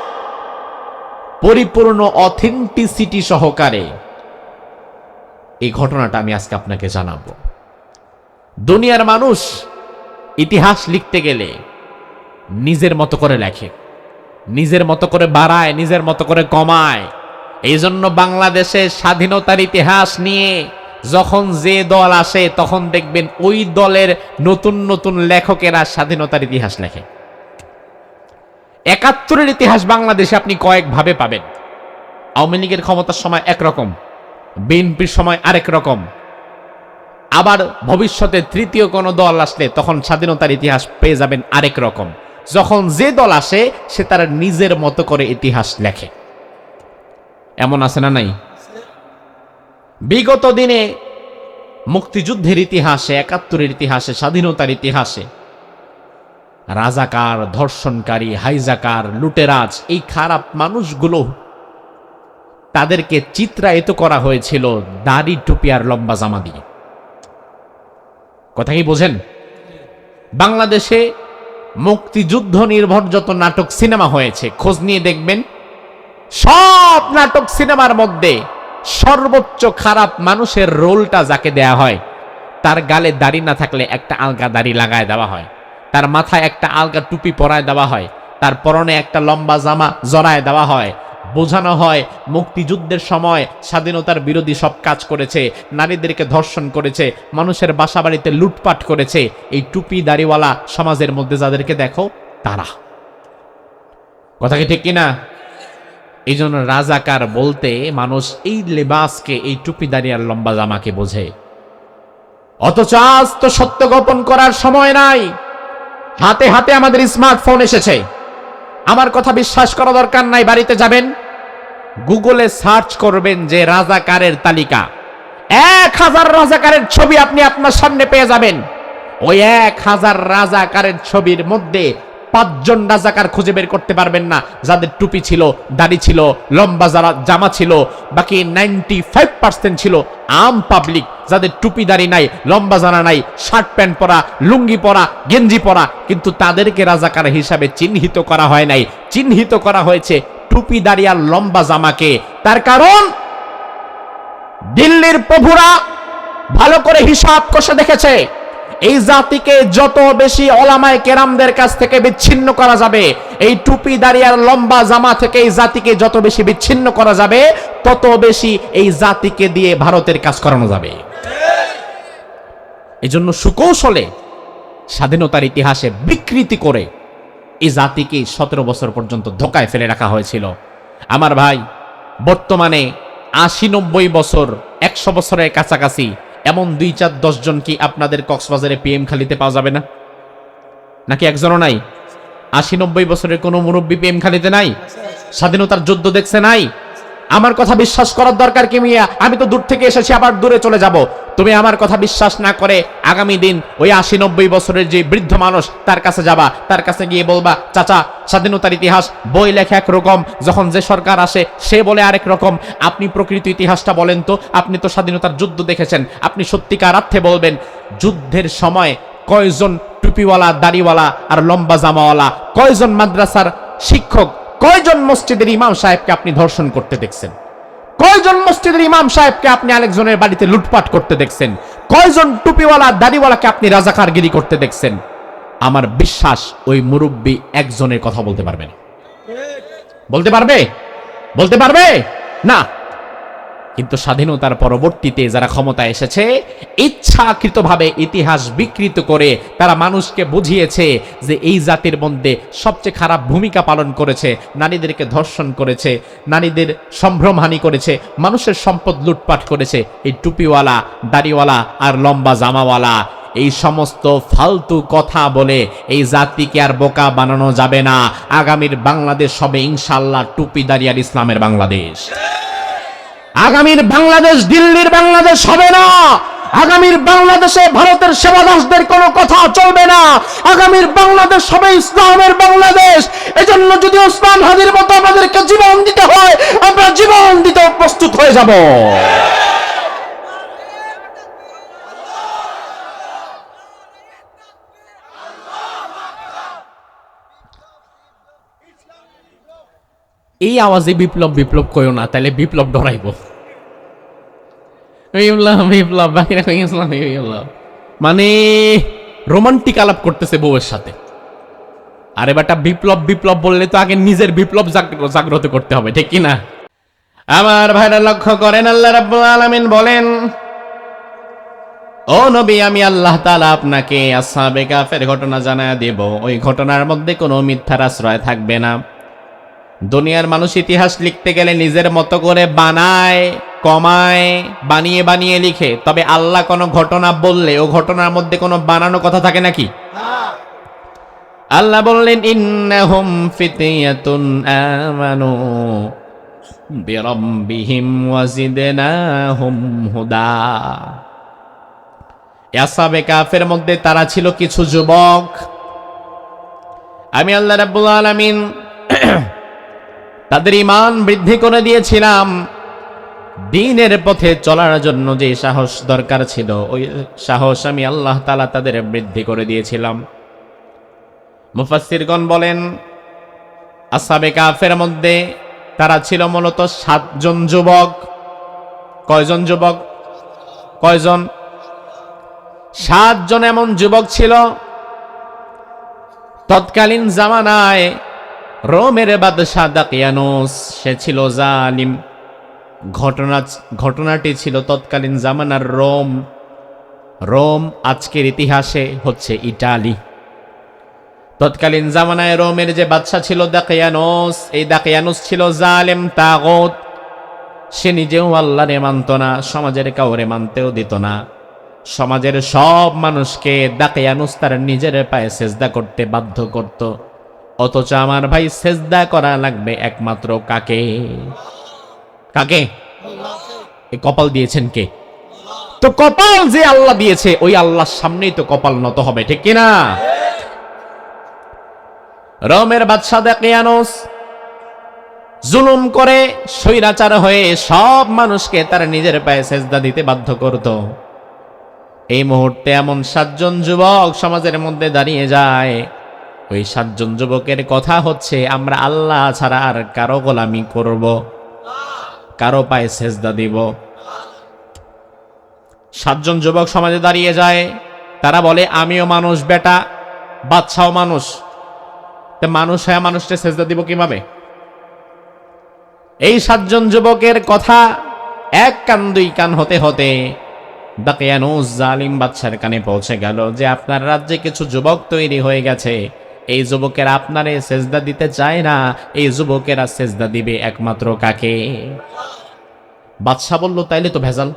পরিপূর্ণ অথেন্টিসিটি সহকারে এই ঘটনাটা আমি আজকে আপনাকে জানাবো। দুনিয়ার মানুষ ইতিহাস লিখতে গেলে নিজের মতো করে লেখে, নিজের মতো করে বাড়ায়, নিজের মতো করে কমায়। এই জন্য বাংলাদেশের স্বাধীনতার ইতিহাস নিয়ে যখন যে দল আসে তখন দেখবেন ওই দলের নতুন নতুন লেখকেরা স্বাধীনতার ইতিহাস লেখে। ৭১-এর ইতিহাস বাংলাদেশে আপনি কয়েকভাবে পাবেন। আওয়ামী লীগের ক্ষমতার সময় একরকম, বিএনপির সময় আরেক রকম, আবার ভবিষ্যতে তৃতীয় কোনো দল আসলে তখন স্বাধীনতার ইতিহাস পেয়ে যাবেন আরেক রকম। যখন যে দল আসে সে তার নিজের মতো করে ইতিহাস লেখে। এমন আছে না নাই? বিগত দিনে মুক্তিযুদ্ধের ইতিহাসে, ৭১-এর ইতিহাসে, স্বাধীনতার ইতিহাসে রাজাকার, ধর্ষণকারী, হাইজাকার, লুটেরাজ, এই খারাপ মানুষগুলো তাদেরকে চিত্রায়িত করা হয়েছিল দাড়ি, টুপি আর লম্বা জামা দিয়ে। কথা কি বোঝেন? বাংলাদেশে মুক্তিযুদ্ধ নির্ভর যত নাটক সিনেমা হয়েছে খোঁজ নিয়ে দেখবেন, সব নাটক সিনেমার মধ্যে সর্বোচ্চ খারাপ মানুষের রোলটা যাকে দেয়া হয়, তার গালে দাড়ি না থাকলে একটা আলগা দাড়ি লাগায় দেওয়া হয়, তার মাথায় একটা আলগা টুপি পরায় দেওয়া হয়, তার পরনে একটা লম্বা জামা জড়ায় দেওয়া হয়। বোঝানো হয় মুক্তিযুদ্ধের সময় স্বাধীনতার বিরোধী সব কাজ করেছে, নারীদেরকে ধর্ষণ করেছে, মানুষের বাসা বাড়িতে লুটপাট করেছে। এই টুপি দাড়িওয়ালা সমাজের মধ্যে যাদেরকে দেখো তারা। কথা কি ঠিক কিনা? এই জন্য রাজাকার বলতে মানুষ এই লেবাসকে, এই টুপি দাড়ি আর লম্বা জামাকে বোঝে। অথচ আজ তো সত্য গোপন করার সময় নাই। হাতে হাতে আমাদের স্মার্টফোন এসেছে। আমার কথা বিশ্বাস করা দরকার নাই। বাড়িতে যাবেন, গুগলে সার্চ করবেন যে রাজাকারের তালিকা, ১,০০০ রাজাকারের ছবি আপনি আপনার সামনে পেয়ে যাবেন। ওই ১,০০০ রাজাকারের ছবির মধ্যে ৫ জন রাজাকার খুঁজে বের করতে পারবেন না যাদের টুপি ছিল, দাড়ি ছিল, লম্বা জামা ছিল। বাকি ৯৫% ছিল আম পাবলিক, যাদের টুপি দাড়ি নাই, লম্বা জামা নাই, শার্ট প্যান্ট পরা, লুঙ্গি পরা, গেঞ্জি পরা, কিন্তু তাদেরকে রাজাকার হিসাবে চিহ্নিত করা হয় নাই। চিহ্নিত করা হয়েছে টুপি দাড়ি আর লম্বা জামাকে। তার কারণ দিল্লির প্রভুরা ভালো করে হিসাব কষে দেখেছে, এই জাতিকে যত বেশি ওলামায়ে কেরামদের কাছ থেকে বিচ্ছিন্ন করা যাবে, এই টুপি দাড়ি আর লম্বা জামা থেকে এই জাতিকে যত বেশি বিচ্ছিন্ন করা যাবে, তত বেশি এই জাতিকে দিয়ে ভারতের কাজ করানো যাবে। এই জন্য সুকৌশলে স্বাধীনতার ইতিহাসে বিকৃতি করে এই জাতিকে ১৭ বছর পর্যন্ত ধোকায় ফেলে রাখা হয়েছিল। আমার ভাই, বর্তমানে ৮০-৯০ বছর, ১০০ বছরের কাছাকাছি এমন ২-৪-১০ জন কি আপনাদের কক্সবাজারে পিএম খালিতে পাওয়া যাবে না? নাকি একজনও নাই? ৮০-৯০ বছরের কোনো মুরব্বী পিএম খালিতে নাই? স্বাধীনতার যুদ্ধ দেখছে নাই? আমার কথা বিশ্বাস করার দরকার কি মিয়া? আমি তো দূর থেকে এসেছি, আবার দূরে চলে যাব। তুমি আমার কথা বিশ্বাস না করে আগামী দিন ওই ৮০-৯০ বছরের যে বৃদ্ধ মানুষ তার কাছে যাবা, তার কাছে গিয়ে বলবা, চাচা স্বাধীনতার ইতিহাস বই লেখা একরকম, যখন যে সরকার আসে সে বলে আরেক রকম। আপনি প্রকৃত ইতিহাসটা বলেন তো, আপনি তো স্বাধীনতার যুদ্ধ দেখেছেন, আপনি সত্যিকার অর্থে বলবেন যুদ্ধের সময় কয়জন টুপিওয়ালা, দাড়িওয়ালা আর লম্বা জামাওয়ালা, কয়জন মাদ্রাসার শিক্ষক, কয়জন মসজিদের ইমাম সাহেবকে আপনি ধর্ষণ করতে দেখছেন? কয়জন মসজিদের ইমাম সাহেবকে আপনি আরেকজনের বাড়িতে লুটপাট করতে দেখছেন? কয়জন টুপিওয়ালা, দাড়িওয়ালাকে আপনি রাজাকারগিরি করতে দেখছেন? আমার বিশ্বাস ওই মুরব্বী একজনের কথা বলতে পারবে না। বলতে পারবে? বলতে পারবে না। কিন্তু স্বাধীনতার পরবর্তীতে যারা ক্ষমতায় এসেছে, ইচ্ছাকৃতভাবে ইতিহাস বিকৃত করে তারা মানুষকে বুঝিয়েছে যে এই জাতির মধ্যে সবচেয়ে খারাপ ভূমিকা পালন করেছে, নারীদেরকে ধর্ষণ করেছে, নারীদের সম্ভ্রমহানি করেছে, মানুষের সম্পদ লুটপাট করেছে এই টুপিওয়ালা, দাড়িওয়ালা আর লম্বা জামাওয়ালা। এই সমস্ত ফালতু কথা বলে এই জাতিকে আর বোকা বানানো যাবে না। আগামীর বাংলাদেশ হবে ইনশাআল্লাহ টুপি দাড়ি আর ইসলামের বাংলাদেশ। আগামীর বাংলাদেশ দিল্লির বাংলাদেশ হবে না। আগামীর বাংলাদেশে ভারতের সেবাদাসদের কোনো কথা চলবে না। আগামীর বাংলাদেশ হবে ইসলামের বাংলাদেশ। এজন্য যদি ওসমান হাদির মতো আমাদেরকে জীবন দিতে হয়, আমরা জীবন দিতে প্রস্তুত হয়ে যাব। এই আওয়াজে বিপ্লব বিপ্লব কইও না, তাহলে বিপ্লব ডরাইব। বিপ্লব মানে রোমান্টিক আলাপ করতেছে বউয়ের সাথে। আরে বেটা, বিপ্লব বিপ্লব বললে তো আগে নিজের বিপ্লব জাগ্রত করতে হবে, ঠিক কি না? আমার ভাইরা লক্ষ্য করেন, আল্লাহ রাব্বুল আলামিন বলেন, ও নবী, আমি আল্লাহ তাআলা আপনাকে আসহাবে কাফের ঘটনা জানায়া দেব। ওই ঘটনার মধ্যে কোনো মিথ্যার আশ্রয় থাকবে না। দুনিয়ার মানুষ ইতিহাস লিখতে গেলে নিজের মতো করে বানায়, কমায়, বানিয়ে বানিয়ে লিখে। তবে আল্লাহ কোনো ঘটনা বললে ও ঘটনার মধ্যে কোনো বানানো কথা থাকে নাকি? আল্লাহ বললেন, ইন্নাহুম ফিতয়াতুন আমানু বিরাব্বিহিম ওয়াজিদনাহুম হুদা। আসহাবে কাফের মধ্যে তারা ছিল কিছু যুবক। আমি আল্লাহ রাব্বুল আলামিন তাদের ঈমান বৃদ্ধি করে দিয়েছিলাম। দ্বীনের পথে চলার জন্য যে সাহস দরকার ছিল, ওই সাহস আমি আল্লাহ তাআলা তাদের বৃদ্ধি করে দিয়েছিলাম। মুফাসসিরগণ বলেন, আসহাবে কাফের মধ্যে তারা ছিল মূলত 7 জন যুবক। কয়জন যুবক? কয়জন? 7 জন এমন যুবক ছিল। তৎকালীন জামানায় রোমের বাদশাহ দাকিয়ানুস, সে ছিল জালিম। ঘটনাটি ছিল তৎকালীন জামানার রোম। রোম আজকের ইতিহাসে হচ্ছে ইটালি। তৎকালীন জামানায় রোমের যে বাদশা ছিল দাকিয়ানুস, এই দাকিয়ানুস ছিল জালেম, তাগুত। সে নিজেও আল্লাহরে মানত না, সমাজের কাউরে মানতেও দিত না। সমাজের সব মানুষকে দাকিয়ানুস তার নিজের পায়ে সেজদা করতে বাধ্য করত। অথচ আমার ভাই, সেজদা করা লাগবে একমাত্র কাকে? কাকে? এই কপাল দিয়েছেন কে? তো কপাল যে আল্লাহ দিয়েছে, ওই আল্লাহর সামনেই তো কপাল নত হবে, ঠিক কিনা? রোমের বাদশা দাকিয়ানুস জুলুম করে, স্বৈরাচার হয়ে সব মানুষকে তার নিজের পায়ে সেজদা দিতে বাধ্য করত। এই মুহূর্তে এমন 7 জন যুবক সমাজের মধ্যে দাঁড়িয়ে যায়। ওই 7 জন যুবকের কথা হচ্ছে, আমরা আল্লাহ ছাড়া আর কারো গোলামি করব, কারো পায়ে সেজদা দিব। 7 জন যুবক সমাজে দাঁড়িয়ে যায়। তারা বলে, আমিও মানুষ বেটা, বাদশাও মানুষ। মানুষ হয়ে মানুষকে সেজদা দিব কিভাবে? এই 7 জন যুবকের কথা এক কান দুই কান হতে হতে দাকিয়ানুস জালিম বাদশার কানে পৌঁছে গেল যে আপনার রাজ্যে কিছু যুবক তৈরি হয়ে গেছে। এই যুবকেরা আপনারে সেজদা দিতে চায় না। এই যুবকেরা সেজদা দিবে একমাত্র কাকে? বাদশা বলল, তাইলে তো ভেজাল।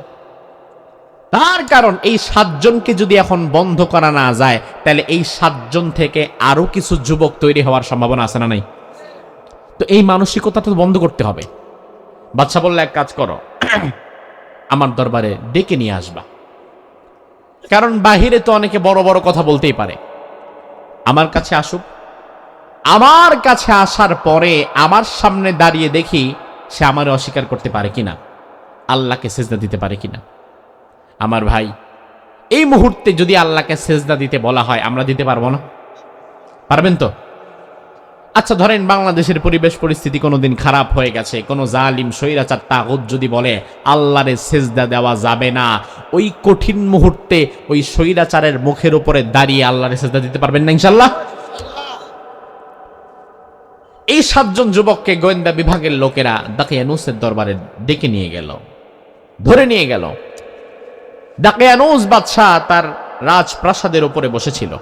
তার কারণ, এই 7 জনকে যদি এখন বন্ধ করা না যায়, তাহলে এই 7 জন থেকে আরো কিছু যুবক তৈরি হওয়ার সম্ভাবনা আছে না নাই? তো এই মানসিকতাটা তো বন্ধ করতে হবে। বাদশা বলল, এক কাজ করো, আমার দরবারে ডেকে নিয়ে আসবা। কারণ বাহিরে তো অনেকে বড় বড় কথা বলতেই পারে। আমার কাছে আসুক। আমার কাছে আসার পরে আমার সামনে দাঁড়িয়ে দেখি সে আমারে অস্বীকার করতে পারে কিনা, আল্লাহকে সেজদা দিতে পারে কিনা। আমার ভাই, এই মুহূর্তে যদি আল্লাহকে সেজদা দিতে বলা হয়, আমরা দিতে পারবো না? পারবেন তো? আচ্ছা, ধরেন বাংলাদেশের পরিবেশ পরিস্থিতি কোনোদিন খারাপ হয়ে গেছে, কোনো জালিম স্বৈরাচার তাগুত যদি বলে আল্লাহরে সেজদা দেওয়া যাবে না, ওই কঠিন মুহূর্তে ওই স্বৈরাচারের মুখের উপরে দাঁড়িয়ে আল্লাহরে সেজদা দিতে পারবেন না ইনশাআল্লাহ? এই 7 জন যুবককে গোয়েন্দা বিভাগের লোকেরা দাকিয়ানুসের দরবারে ডেকে নিয়ে গেল, ধরে নিয়ে গেল। দাকিয়ানুস বাদশাহ তার রাজপ্রাসাদের উপরে বসেছিল।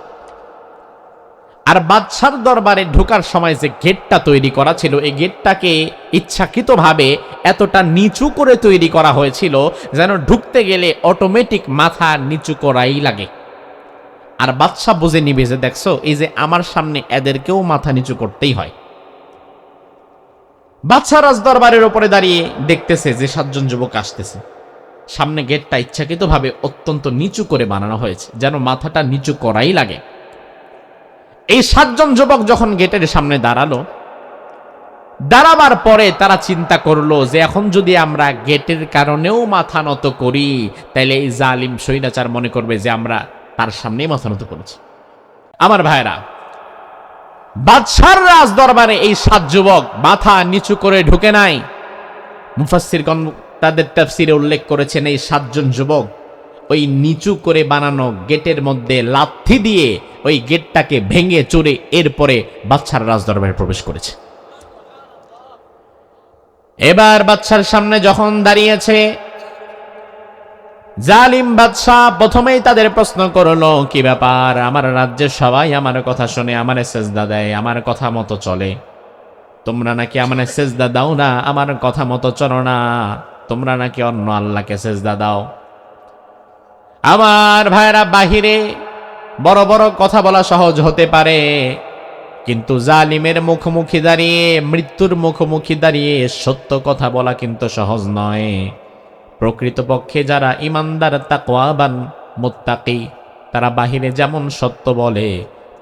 আর বাদশার দরবারে ঢোকার সময় যে গেটটা তৈরি করা ছিল, এই গেটটাকে ইচ্ছাকৃতভাবে এতটা নিচু করে তৈরি করা হয়েছিল যেন ঢুকতে গেলে অটোমেটিক মাথা নিচু করাই লাগে। আর বাদশা বুঝে নিবে যে, দেখছো, এই যে আমার সামনে এদেরকেও মাথা নিচু করতেই হয়। বাদশাহ রাজদরবারের উপরে দাঁড়িয়ে দেখতেছে যে 7 জন যুবক আসতেছে। সামনে গেটটা ইচ্ছাকৃতভাবে অত্যন্ত নিচু করে বানানো হয়েছে, যেন মাথাটা নিচু করাই লাগে। এই 7 জন যুবক যখন গেটের সামনে দাঁড়ালো, দাঁড়াবার পরে তারা চিন্তা করলো যে এখন যদি আমরা গেটের কারণেও মাথা নত করি, তাইলে এই জালিম স্বৈরাচার মনে করবে যে আমরা তার সামনেই মাথা নত করেছি। আমার ভাইরা, বাদশার রাজ দরবারে এই 7 যুবক মাথা নিচু করে ঢুকে নাই। মুফাসসিরগণ তাদের তাফসিরে উল্লেখ করেছেন এই 7 জন যুবক ওই নিচু করে বানানো গেটের মধ্যে লাথি দিয়ে ওই গেটটাকে ভেঙে চুরে এরপরে বাদশার রাজ দরবারে প্রবেশ করেছে। এবার বাদশার সামনে যখন দাঁড়িয়েছে, জালিম বাদশাহ প্রথমেই তাদের প্রশ্ন করলো, কি ব্যাপার? আমার রাজ্যের সবাই আমার কথা শুনে আমারে সেজদা দেয়, আমার কথা মতো চলে, তোমরা নাকি আমারে সেজদা দাও না, আমার কথা মতো চলো না, তোমরা নাকি অন্য আল্লাহকে সেজদা দাও। আমার ভাইরা, বাহিরে বড় বড় কথা বলা সহজ হতে পারে, কিন্তু জালিমের মুখোমুখি দাঁড়িয়ে, মৃত্যুর মুখোমুখি দাঁড়িয়ে সত্য কথা বলা কিন্তু সহজ নয়। প্রকৃতপক্ষে যারা ইমানদার, তাকওয়াবান, মুত্তাকি, তারা বাহিরে যেমন সত্য বলে,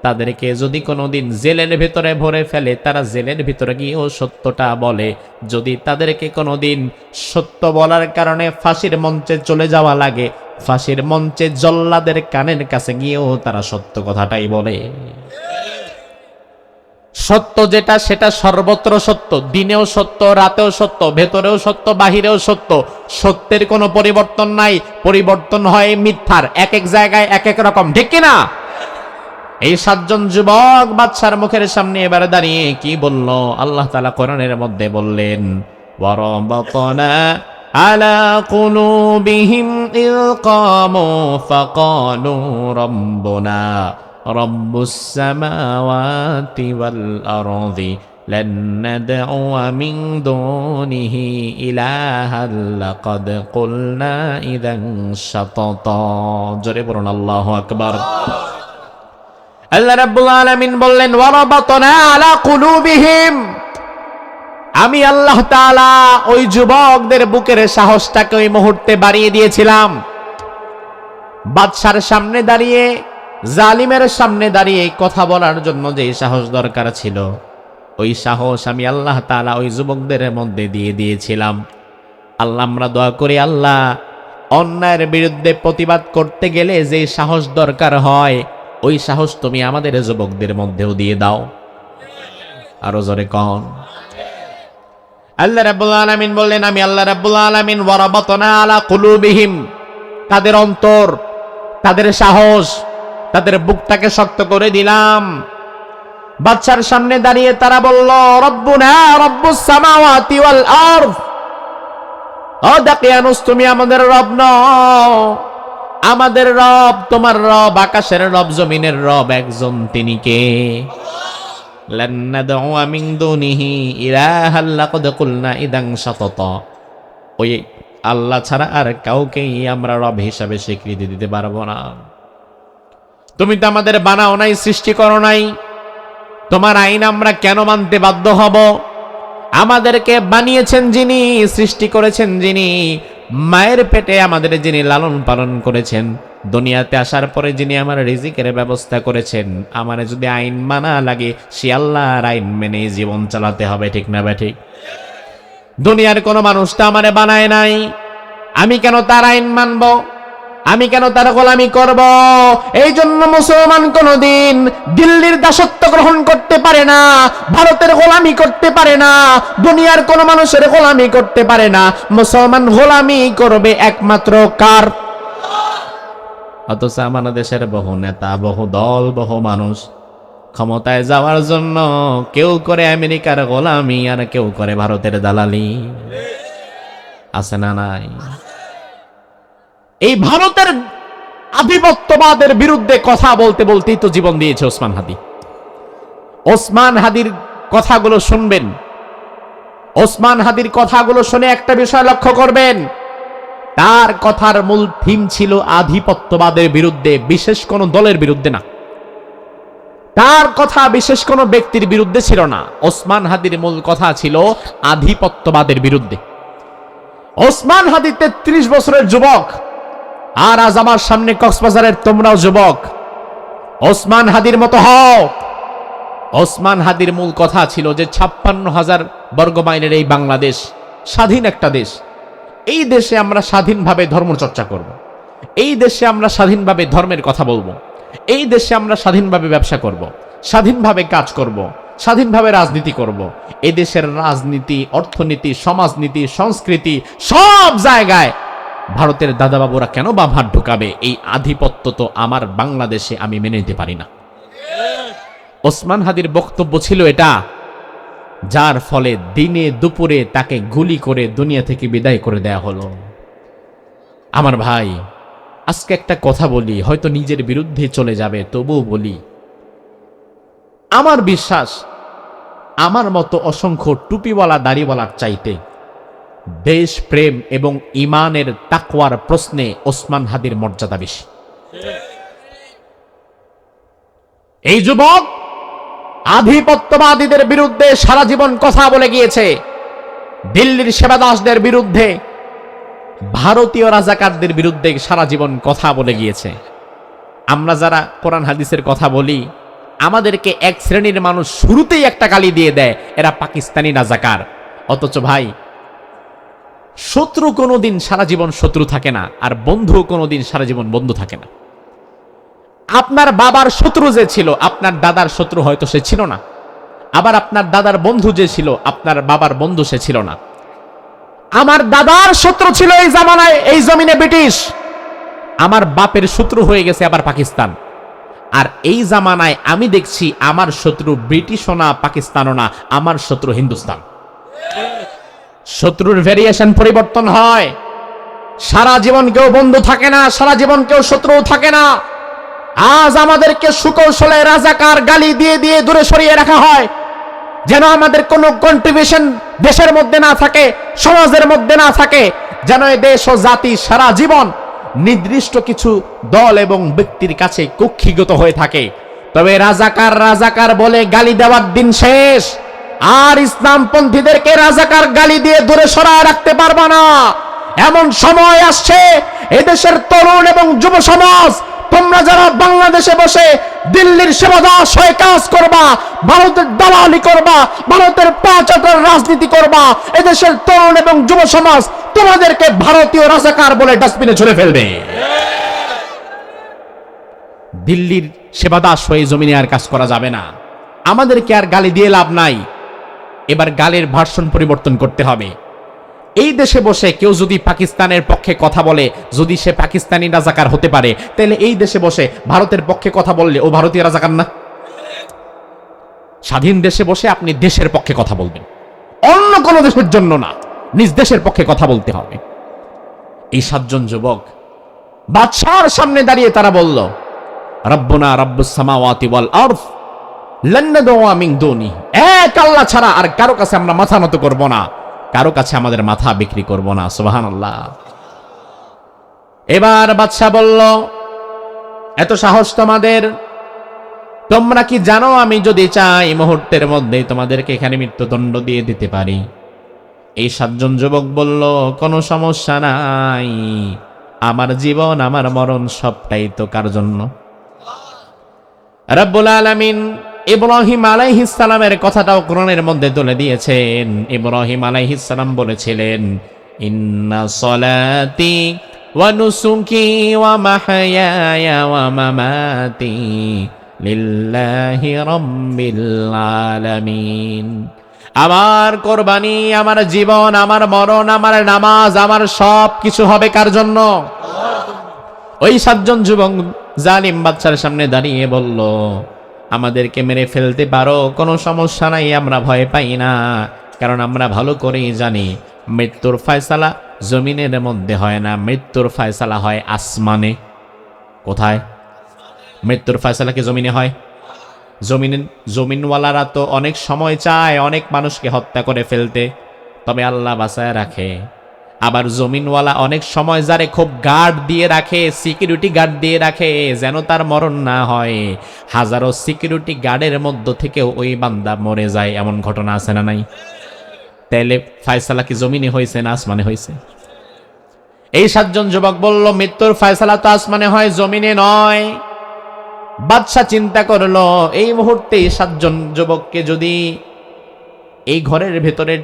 তাদেরকে যদি কোনোদিন জেলের ভিতরে ভরে ফেলে, তারা জেলের ভিতরে গিয়েও সত্যটা বলে। যদি তাদেরকে কোনোদিন সত্য বলার কারণে ফাঁসির মঞ্চে চলে যাওয়া লাগে, ফাঁসির মঞ্চে জল্লাদের কানের কাছে গিয়েও তারা সত্য কথাটাই বলে। সত্য যেটা, সেটা সর্বত্র সত্য, দিনেও সত্য, রাতেও সত্য, ভেতরেও সত্য, বাহিরেও সত্য। সত্যের কোনো পরিবর্তন নাই, পরিবর্তন হয় মিথ্যার। এক এক জায়গায় এক এক রকম, ঠিক কিনা? এই 7 জন যুবক বাদশার মুখের সামনে এবারে দাঁড়িয়ে কি বলল? আল্লাহ তাআলা কোরআনের মধ্যে বললেন, ওয়ারাবাতনা আলা কুলুবিহিম ইয কামু ফাকালু রাব্বুনা রাব্বুস সামাওয়াতি ওয়াল আরদি লান নাদউ মিন দুনিহি ইলাহান লাকাদ কুলনা ইযান শাতাতা। জোরে বলুন আল্লাহু আকবার। আল্লাহ রাব্বুল আলামিন বললেন, ওয়ারাবাতনা আলা কুলুবিহিম, আমি আল্লাহ তাআলা ওই যুবকদের বুকের সাহসটাকে ওই মুহূর্তে বাড়িয়ে দিয়েছিলাম। বাদশার সামনে দাঁড়িয়ে, জালিমের সামনে দাঁড়িয়ে কথা বলার জন্য যে সাহস দরকার ছিল, ওই সাহস আমি আল্লাহ তাআলা ওই যুবকদের মধ্যে দিয়ে দিয়েছিলাম। আল্লাহ, আমরা দোয়া করি, আল্লাহ, অন্যায়ের বিরুদ্ধে প্রতিবাদ করতে গেলে যে সাহস দরকার হয়, ওই সাহস তুমি আমাদের যুবকদের মধ্যেও দিয়ে দাও। আরো জোরে কন। আল্লাহ রাব্বুল আলামিন বললেন, আমি আল্লাহ রাব্বুল আলামিন ওয়ারাবাতনা আলা কুলুবিহিম, তাদের অন্তর, তাদের সাহস, তাদের বুকটাকে শক্ত করে দিলাম। বাদশার সামনে দাঁড়িয়ে তারা বলল, রব্বুনা রব্বুস সামাওয়াতি ওয়াল আরদ, ও দাকিয়ানুস, তুমি আমাদের রব নও, আমাদের রব তোমার রব, আকাশের রব, জমিনের রব একজন, তিনি কে? লান নাদউ মিন দুনিহি ইলাহান লাকাদ কুলনা ইযান শাতাতা, ওই আল্লাহ ছাড়া আর কাউকেই আমরা রব হিসাবে স্বীকৃতি দিতে পারবো না। তুমি তো আমাদের বানাও নাই, সৃষ্টি করো নাই, তোমার আইন আমরা কেন মানতে বাধ্য হব? আমাদেরকে বানিয়েছেন যিনি, সৃষ্টি করেছেন যিনি, মায়ের পেটে আমাদের যিনি লালন পালন করেছেন, দুনিয়াতে আসার পরে যিনি আমার রিজিকের ব্যবস্থা করেছেন, আমারে যদি আইন মানা লাগে, সে আল্লাহর আইন মেনে জীবন চালাতে হবে, ঠিক না ঠিক? দুনিয়ার কোনো মানুষ তো আমারে বানায় নাই, আমি কেন তার আইন মানব? আমি কেন তার গোলামি করব? এই জন্য মুসলমান কোনদিন দিল্লির দাসত্ব গ্রহণ করতে পারে না, ভারতের গোলামি করতে পারে না, দুনিয়ার কোন মানুষের গোলামি করতে পারে না। মুসলমান গোলামি করবে একমাত্র কার? অথচ আমাদের দেশের বহু নেতা, বহু দল, বহু মানুষ ক্ষমতায় যাওয়ার জন্য কেউ করে আমেরিকার গোলামি, আর কেউ করে ভারতের দালালি। আছে না নাই? এই ভারতের আধিপত্যবাদের বিরুদ্ধে কথা বলতে বলতেই তো জীবন দিয়েছে ওসমান হাদি। ওসমান হাদির কথাগুলো শুনবেন, ওসমান হাদির কথাগুলো শুনে একটা বিষয় লক্ষ্য করবেন, তার কথার মূল থিম ছিল আধিপত্যবাদের বিরুদ্ধে, বিশেষ কোন দলের বিরুদ্ধে না। তার কথা বিশেষ কোনো ব্যক্তির বিরুদ্ধে ছিল না। ওসমান হাদির মূল কথা ছিল আধিপত্যবাদের বিরুদ্ধে। ওসমান হাদি 33 বছরের যুবক, আর আজ আমার সামনে কক্সবাজারের তোমরাও যুবক। ওসমান হাদির মতো হও। ওসমান হাদির মূল কথা ছিল যে 56,000 বর্গমাইলের এই বাংলাদেশ স্বাধীন একটা দেশ। এই দেশে আমরা স্বাধীনভাবে ধর্মচর্চা করব। এই দেশে আমরা স্বাধীনভাবে ধর্মের কথা বলবো। এই দেশে আমরা স্বাধীনভাবে ব্যবসা করব, স্বাধীনভাবে কাজ করব, স্বাধীনভাবে রাজনীতি করব। এই দেশের রাজনীতি, অর্থনীতি, সমাজনীতি, সংস্কৃতি সব জায়গায় ভারতের দাদাবাবুরা কেন বা ভাট ঢুকাবে? এই আধিপত্য তো আমার বাংলাদেশে আমি মেনে নিতে পারি না। ওসমান হাদির বক্তব্য ছিল এটা, যার ফলে দিনে দুপুরে তাকে গুলি করে দুনিয়া থেকে বিদায় করে দেয়া হলো। আমার ভাই, আজকে একটা কথা বলি, হয়তো নিজের বিরুদ্ধে চলে যাবে, তবুও বলি, আমার বিশ্বাস আমার মতো অসংখ্য টুপিওয়ালা দাড়িওয়ালার চাইতে দেশ প্রেম এবং ইমানের তাকওয়ার প্রশ্নে ওসমান হাদির মর্যাদা বেশি। এই যুবক আধিপত্যবাদীদের বিরুদ্ধে সারা জীবন কথা বলে গিয়েছে, দিল্লির সেবাদাসদের বিরুদ্ধে, ভারতীয় রাজাকারদের বিরুদ্ধে সারা জীবন কথা বলে গিয়েছে। আমরা যারা কোরআন হাদিসের কথা বলি, আমাদেরকে এক শ্রেণীর মানুষ শুরুতেই একটা গালি দিয়ে দেয়, এরা পাকিস্তানি রাজাকার। অথচ ভাই, শত্রু কোনোদিন সারা জীবন শত্রু থাকে না, আর বন্ধু কোনোদিন সারা জীবন বন্ধু থাকে না। আপনার বাবার শত্রু যে ছিল, আপনার দাদার শত্রু হয়তো সে ছিল না। আবার আপনার দাদার বন্ধু যে ছিল, আপনার বাবার বন্ধু সে ছিল না। আমার দাদার শত্রু ছিল এই জামানায় এই জমিনে ব্রিটিশ, আমার বাপের শত্রু হয়ে গেছে আবার পাকিস্তান। আর এই জামানায় আমি দেখছি আমার শত্রু ব্রিটিশও না, পাকিস্তানও না, আমার শত্রু হিন্দুস্তান। শত্রুর ভেরিয়েশন পরিবর্তন হয়। সারা জীবন কেউ বন্ধু থাকে না, সারা জীবন কেউ শত্রু থাকে না। আজ আমাদেরকে সুকৌশলে রাজাকার গালি দিয়ে দিয়ে দূরে সরিয়ে রাখা হয়, যেন আমাদের কোনো কন্ট্রিবিউশন দেশের মধ্যে না থাকে, সমাজের মধ্যে না থাকে, যেন এই দেশ ও জাতি সারা জীবন নির্দিষ্ট কিছু দল এবং ব্যক্তির কাছে কক্ষিগত হয়ে থাকে। তবে রাজাকার রাজাকার বলে গালি দেওয়ার দিন শেষ। আর ইসলামপন্থীদেরকে রাজাকার গালি দিয়ে দূরে সরায় রাখতে পারবা না। এমন সময় আসছে, এদেশের তরুণ এবং যুব সমাজ, তোমরা যারা বাংলাদেশে বসে দিল্লির সেবাদাস হয়ে কাজ করবা, ভারতের দালালি করবা, ভারতের পাচাটার রাজনীতি করবা, এদেশের তরুণ এবং যুব সমাজ তোমাদেরকে ভারতীয় রাজাকার বলে ডাস্টবিনে ছুড়ে ফেলবে। দিল্লির সেবাদাস হয়ে জমিনে আর কাজ করা যাবে না। আমাদেরকে আর গালি দিয়ে লাভ নাই। এবার গালের ভার্সন পরিবর্তন করতে হবে। এই দেশে বসে কেউ যদি পাকিস্তানের পক্ষে কথা বলে, যদি সে পাকিস্তানি রাজাকার হতে পারে, তাহলে এই দেশে বসে ভারতের পক্ষে কথা বললে ও ভারতীয় রাজাকার না? স্বাধীন দেশে বসে আপনি দেশের পক্ষে কথা বলবেন, অন্য কোনো দেশের জন্য না, নিজ দেশের পক্ষে কথা বলতে হবে। এই 7 জন যুবক বাদশার সামনে দাঁড়িয়ে তারা বলল, রব্বুনা রব্বুস সামাওয়াতি ওয়াল আরদ লান নাদউয়া মিন দুনি, এক আল্লাহ ছাড়া আর কারো কাছে আমরা মাথা নত করব না, কারো কাছে আমাদের মাথা বিক্রি করব না। সুবহানাল্লাহ। এবার বাদশা বলল, এত সাহস তোমাদের, তোমরা কি জানো আমি যদি চাই মুহূর্তের মধ্যে তোমাদেরকে এখানে মৃত্যুদণ্ড দিয়ে দিতে পারি? এই 7 জন যুবক বলল, কোনো সমস্যা নাই, আমার জীবন আমার মরণ সবটাই তো কার জন্য? রব্বুল আলামিন ইব্রাহিম আলাইহিস সালামের কথাটাও কোরআনের মধ্যে তুলে দিয়েছেন। ইব্রাহিম আলাইহিস সালাম বলেছিলেন, ইন্না সলাতি ওয়া নুসুকি ওয়া মাহইয়ায়া ওয়া মামাতি লিল্লাহি রাব্বিল আলামিন। আমার কোরবানি, আমার জীবন, আমার মরণ, আমার নামাজ, আমার সব কিছু হবে কার জন্য? ওই 7 জন যুবক জালিম বাদশার সামনে দাঁড়িয়ে বলল, আমাদেরকে মেরে ফেলতে পারো, কোনো সমস্যা নাই, আমরা ভয় পাই না, কারণ আমরা ভালো করেই জানি মৃত্যুর ফয়সালা জমিনের মধ্যে হয় না, মৃত্যুর ফয়সালা হয় আসমানে। কোথায়? মৃত্যুর ফয়সালা কি জমিনে হয়? জমিনওয়ালারা তো অনেক সময় চায় অনেক মানুষকে হত্যা করে ফেলতে, তবে আল্লাহ বাঁচায় রাখে। আবার জমিনওয়ালা অনেক সময় যারে খুব গার্ড দিয়ে রাখে, সিকিউরিটি গার্ড দিয়ে রাখে যেন তার মরণ না হয়, হাজারো সিকিউরিটি গার্ডের মধ্য থেকে ওই বান্দা মরে যায়, এমন ঘটনা আছে না নাই? তাইলে ফায়সালা কি জমিনে হয়েছে না আসমানে হয়েছে? এই 7 জন যুবক বলল, মৃত্যুর ফায়সালা তো আসমানে হয়, জমিনে নয়। বাদশা চিন্তা করলো, এই মুহূর্তে 7 জন যুবককে যদি এই ঘরের ভেতরে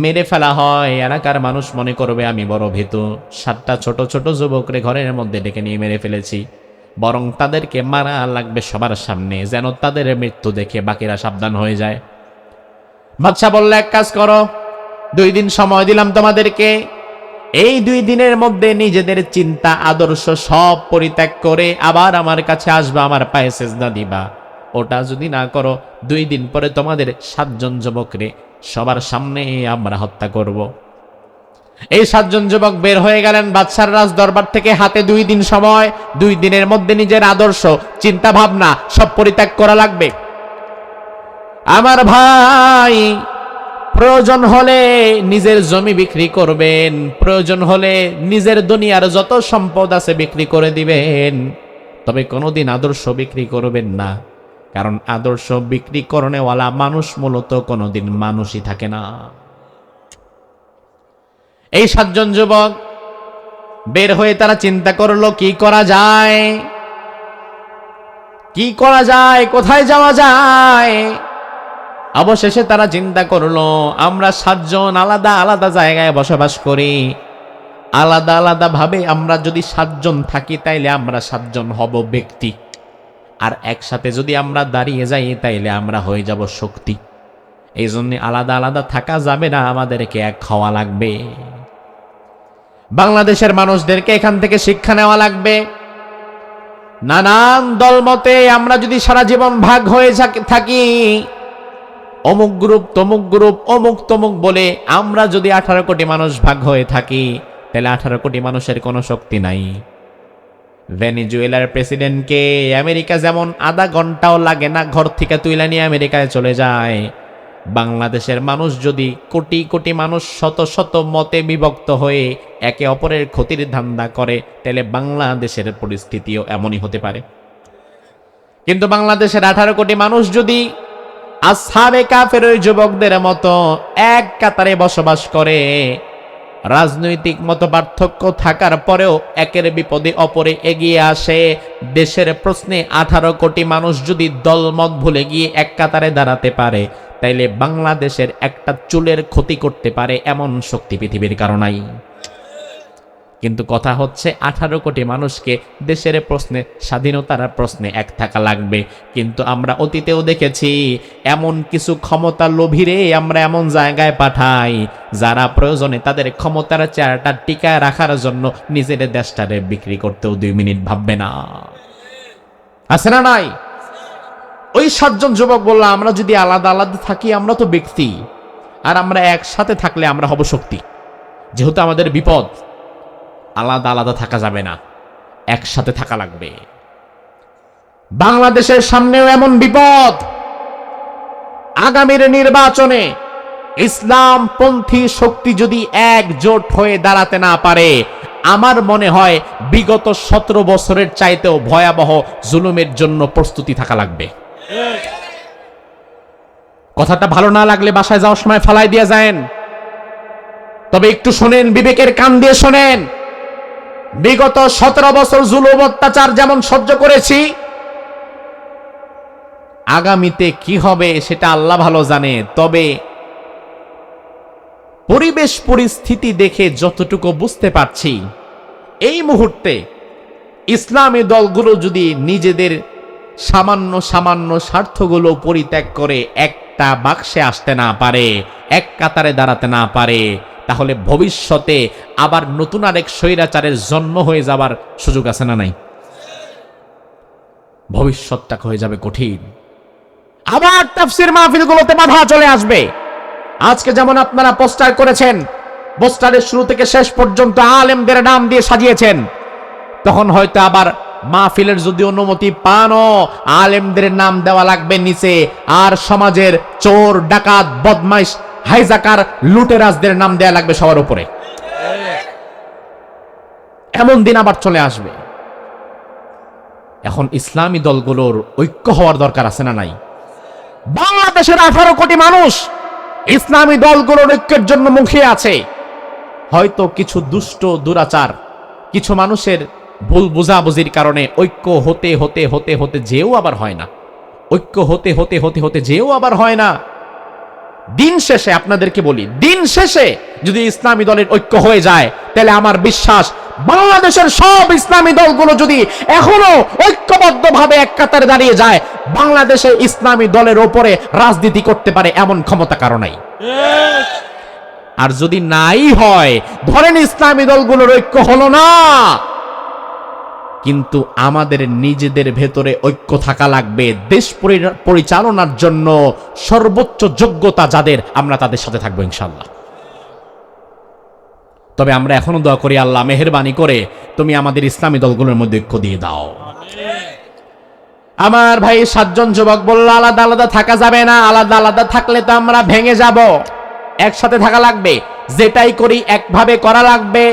মেরে ফেলা হয়, এলাকার মানুষ মনে করবে আমি বড় ভীতু। 7টা ছোট ছোট যুবকরে ঘরের মধ্যে ডেকে নিয়ে মেরে ফেলেছি, বরং তাদেরকে মারা লাগবে সবার সামনে, যেন তাদের মৃত্যু দেখে বাকিরা সাবধান হয়ে যায়। বাদশা বলল, এক কাজ করো, 2 দিন সময় দিলাম তোমাদেরকে, এই 2 দিনের মধ্যে নিজেদের চিন্তা আদর্শ সব পরিত্যাগ করে আবার আমার কাছে আসবা, আমার পায়ে সেজদা দিবা। ওটা যদি না করো, 2 দিন পরে তোমাদের 7 জন যুবকরে সবার সামনে আমরা হত্যা করব। এই 7 জন যুবক বের হয়ে গেলেন বাদশার রাজ দরবার থেকে, হাতে 2 দিন সময়। 2 দিনের মধ্যে নিজের আদর্শ, চিন্তা ভাবনা সব পরিত্যাগ করা লাগবে। আমার ভাই, প্রয়োজন হলে নিজের জমি বিক্রি করবেন, প্রয়োজন হলে নিজের দুনিয়ার যত সম্পদ আছে বিক্রি করে দিবেন, তবে কোনোদিন আদর্শ বিক্রি করবেন না। কারণ আদর্শ বিক্রি করনেওয়ালা মানুষ মূলত কোনোদিন মানুষই থাকে না। এই 7 জন যুবক বের হয়ে তারা চিন্তা করলো, কি করা যায়, কি করা যায়, কোথায় যাওয়া যায়। অবশেষে তারা চিন্তা করলো, আমরা 7 জন আলাদা আলাদা জায়গায় বসবাস করি, আলাদা আলাদা ভাবে আমরা যদি 7 জন থাকি তাইলে আমরা 7 জন হব ব্যক্তি, আর একসাথে যদি আমরা দাঁড়িয়ে যাই তাইলে আমরা হয়ে যাব শক্তি। এই জন্য আলাদা আলাদা থাকা যাবে না, আমাদেরকে এক হওয়া লাগবে। বাংলাদেশের মানুষদেরকে এখান থেকে শিক্ষা নেওয়া লাগবে। নানান দলমতে আমরা যদি সারা জীবন ভাগ হয়ে থাকি, অমুক গ্রুপ তমুক গ্রুপ অমুক তমুক বলে আমরা যদি 18 কোটি মানুষ ভাগ হয়ে থাকি, তাহলে 18 কোটি মানুষের কোনো শক্তি নাই। ভেনেজুয়েলার প্রেসিডেন্টকে আমেরিকা যেমন আধা ঘন্টাও লাগে না ঘর থেকে তুইলা নিয়ে আমেরিকায় চলে যায়, বাংলাদেশের মানুষ যদি কোটি কোটি মানুষ শত শত মতে বিভক্ত হয়ে একে অপরের ক্ষতির ধান্দা করে, তাহলে বাংলাদেশের পরিস্থিতিও এমনই হতে পারে। কিন্তু বাংলাদেশের 18 কোটি মানুষ যদি আসহাবে কাফের ওই যুবকদের মতো এক কাতারে বসবাস করে, রাজনৈতিক মত পার্থক্য থাকার পরেও একের বিপদে অপরে এগিয়ে আসে, দেশের প্রশ্নে 18 কোটি মানুষ যদি দলমত ভুলে গিয়ে এক কাতারে দাঁড়াতে পারে, তাইলে বাংলাদেশের একটা চুলের ক্ষতি করতে পারে এমন শক্তি পৃথিবীর কারো নাই। কিন্তু কথা হচ্ছে 18 কোটি মানুষকে দেশের প্রশ্নে, স্বাধীনতার প্রশ্নে এক থাকা লাগবে। কিন্তু আমরা অতীতেও দেখেছি এমন কিছু ক্ষমতা লোভীরে আমরা এমন জায়গায় পাঠাই, যারা প্রয়োজনে তাদের ক্ষমতার চেয়ারটা টিকায় রাখার জন্য নিজের দেশটারে বিক্রি করতেও 2 মিনিট ভাববে না। আছে না নাই? ওই 7 জন যুবক বলল, আমরা যদি আলাদা আলাদা থাকি আমরা তো ব্যক্তি, আর আমরা একসাথে থাকলে আমরা হব শক্তি। যেহেতু আমাদের বিপদ, আলাদা আলাদা থাকা যাবে না, একসাথে থাকা লাগবে। বাংলাদেশের সামনেও এমন বিপদ, আগামীর নির্বাচনে ইসলামপন্থী শক্তি যদি একজোট হয়ে দাঁড়াতে না পারে, আমার মনে হয় বিগত 17 বছরের চাইতেও ভয়াবহ জুলুমের জন্য প্রস্তুতি থাকা লাগবে। কথাটা ভালো না লাগলে বাসায় যাওয়ার সময় ফালাই দিয়ে যান, তবে একটু শোনেন, বিবেকের কান দিয়ে শোনেন। বিগত 17 বছর জুলুম অত্যাচার যেমন সহ্য করেছি, আগামীতে কি হবে সেটা আল্লাহ ভালো জানে। তবে পরিবেশ পরিস্থিতি দেখে যতটুকু বুঝতে পারছি, এই মুহূর্তে ইসলামী দলগুলো যদি নিজেদের সামান্য সামান্য স্বার্থগুলো পরিত্যাগ করে একটা বাক্সে আসতে না পারে, এক কাতারে দাঁড়াতে না পারে, তাহলে ভবিষ্যতে আবার নতুন আরেক স্বৈরাচারের জন্ম হয়ে যাবার সুযোগ আছে না নাই? ভবিষ্যৎটা হয়ে যাবে কঠিন। আবার তাফসীর মাহফিলগুলোতে বাধা চলে আসবে। আজকে যেমন আপনারা পোস্টার করেছেন, পোস্টারের শুরু থেকে শেষ পর্যন্ত আলেমদের নাম দিয়ে সাজিয়েছেন, তখন হয়তো আবার মাহফিলের যদি অনুমতি পানও আলেমদের নাম দেওয়া লাগবে নিচে, আর সমাজের চোর ডাকাত বদমাইশ হাইজাকার লুটেরাজদের নাম দেয়া লাগবে সবার উপরে। এমন দিন আবার চলে আসবে। এখন ইসলামী দলগুলোর ঐক্য হওয়ার দরকার আছে না নাই? বাংলাদেশের 18 কোটি মানুষ ইসলামী দলগুলোর ঐক্যের জন্য মুখিয়ে আছে। হয়তো কিছু দুষ্ট দুরাচার, কিছু মানুষের ভুল বুঝাবুঝির কারণে ঐক্য হতে হতে হতে হতে যেও আবার হয় না, ঐক্য হতে হতে হতে হতে যেও আবার হয় না। দিন শেষে আপনাদেরকে বলি, দিন শেষে যদি ইসলামী দলের ঐক্য হয়ে যায়, তাহলে আমার বিশ্বাস বাংলাদেশের সব ইসলামী দলগুলো যদি এখনো ঐক্যবদ্ধভাবে এক কাতারে দাঁড়িয়ে যায়, বাংলাদেশে ইসলামী দলের ওপরে রাজনীতি করতে পারে এমন ক্ষমতা কারো নাই। আর যদি নাই হয়, ধরেন ইসলামী দলগুলোর ঐক্য হলো না, কিন্তু আমাদের নিজেদের ভেতরে ঐক্য থাকা লাগবে। দেশ পরিচালনার জন্য সর্বোচ্চ যোগ্যতা যাদের, আমরা তাদের সাথে থাকবো ইনশাআল্লাহ। তবে আমরা এখনো দোয়া করি, আল্লাহ মেহেরবানি করে তুমি আমাদের ইসলামী দলগুলোর মধ্যে ঐক্য দিয়ে দাও। আমার ভাই 7 জন যুবক বলল আলাদা আলাদা থাকা যাবে না, আলাদা আলাদা থাকলে তো আমরা ভেঙে যাব, একসাথে থাকা লাগবে। যেটাই করি একভাবে করা লাগবে,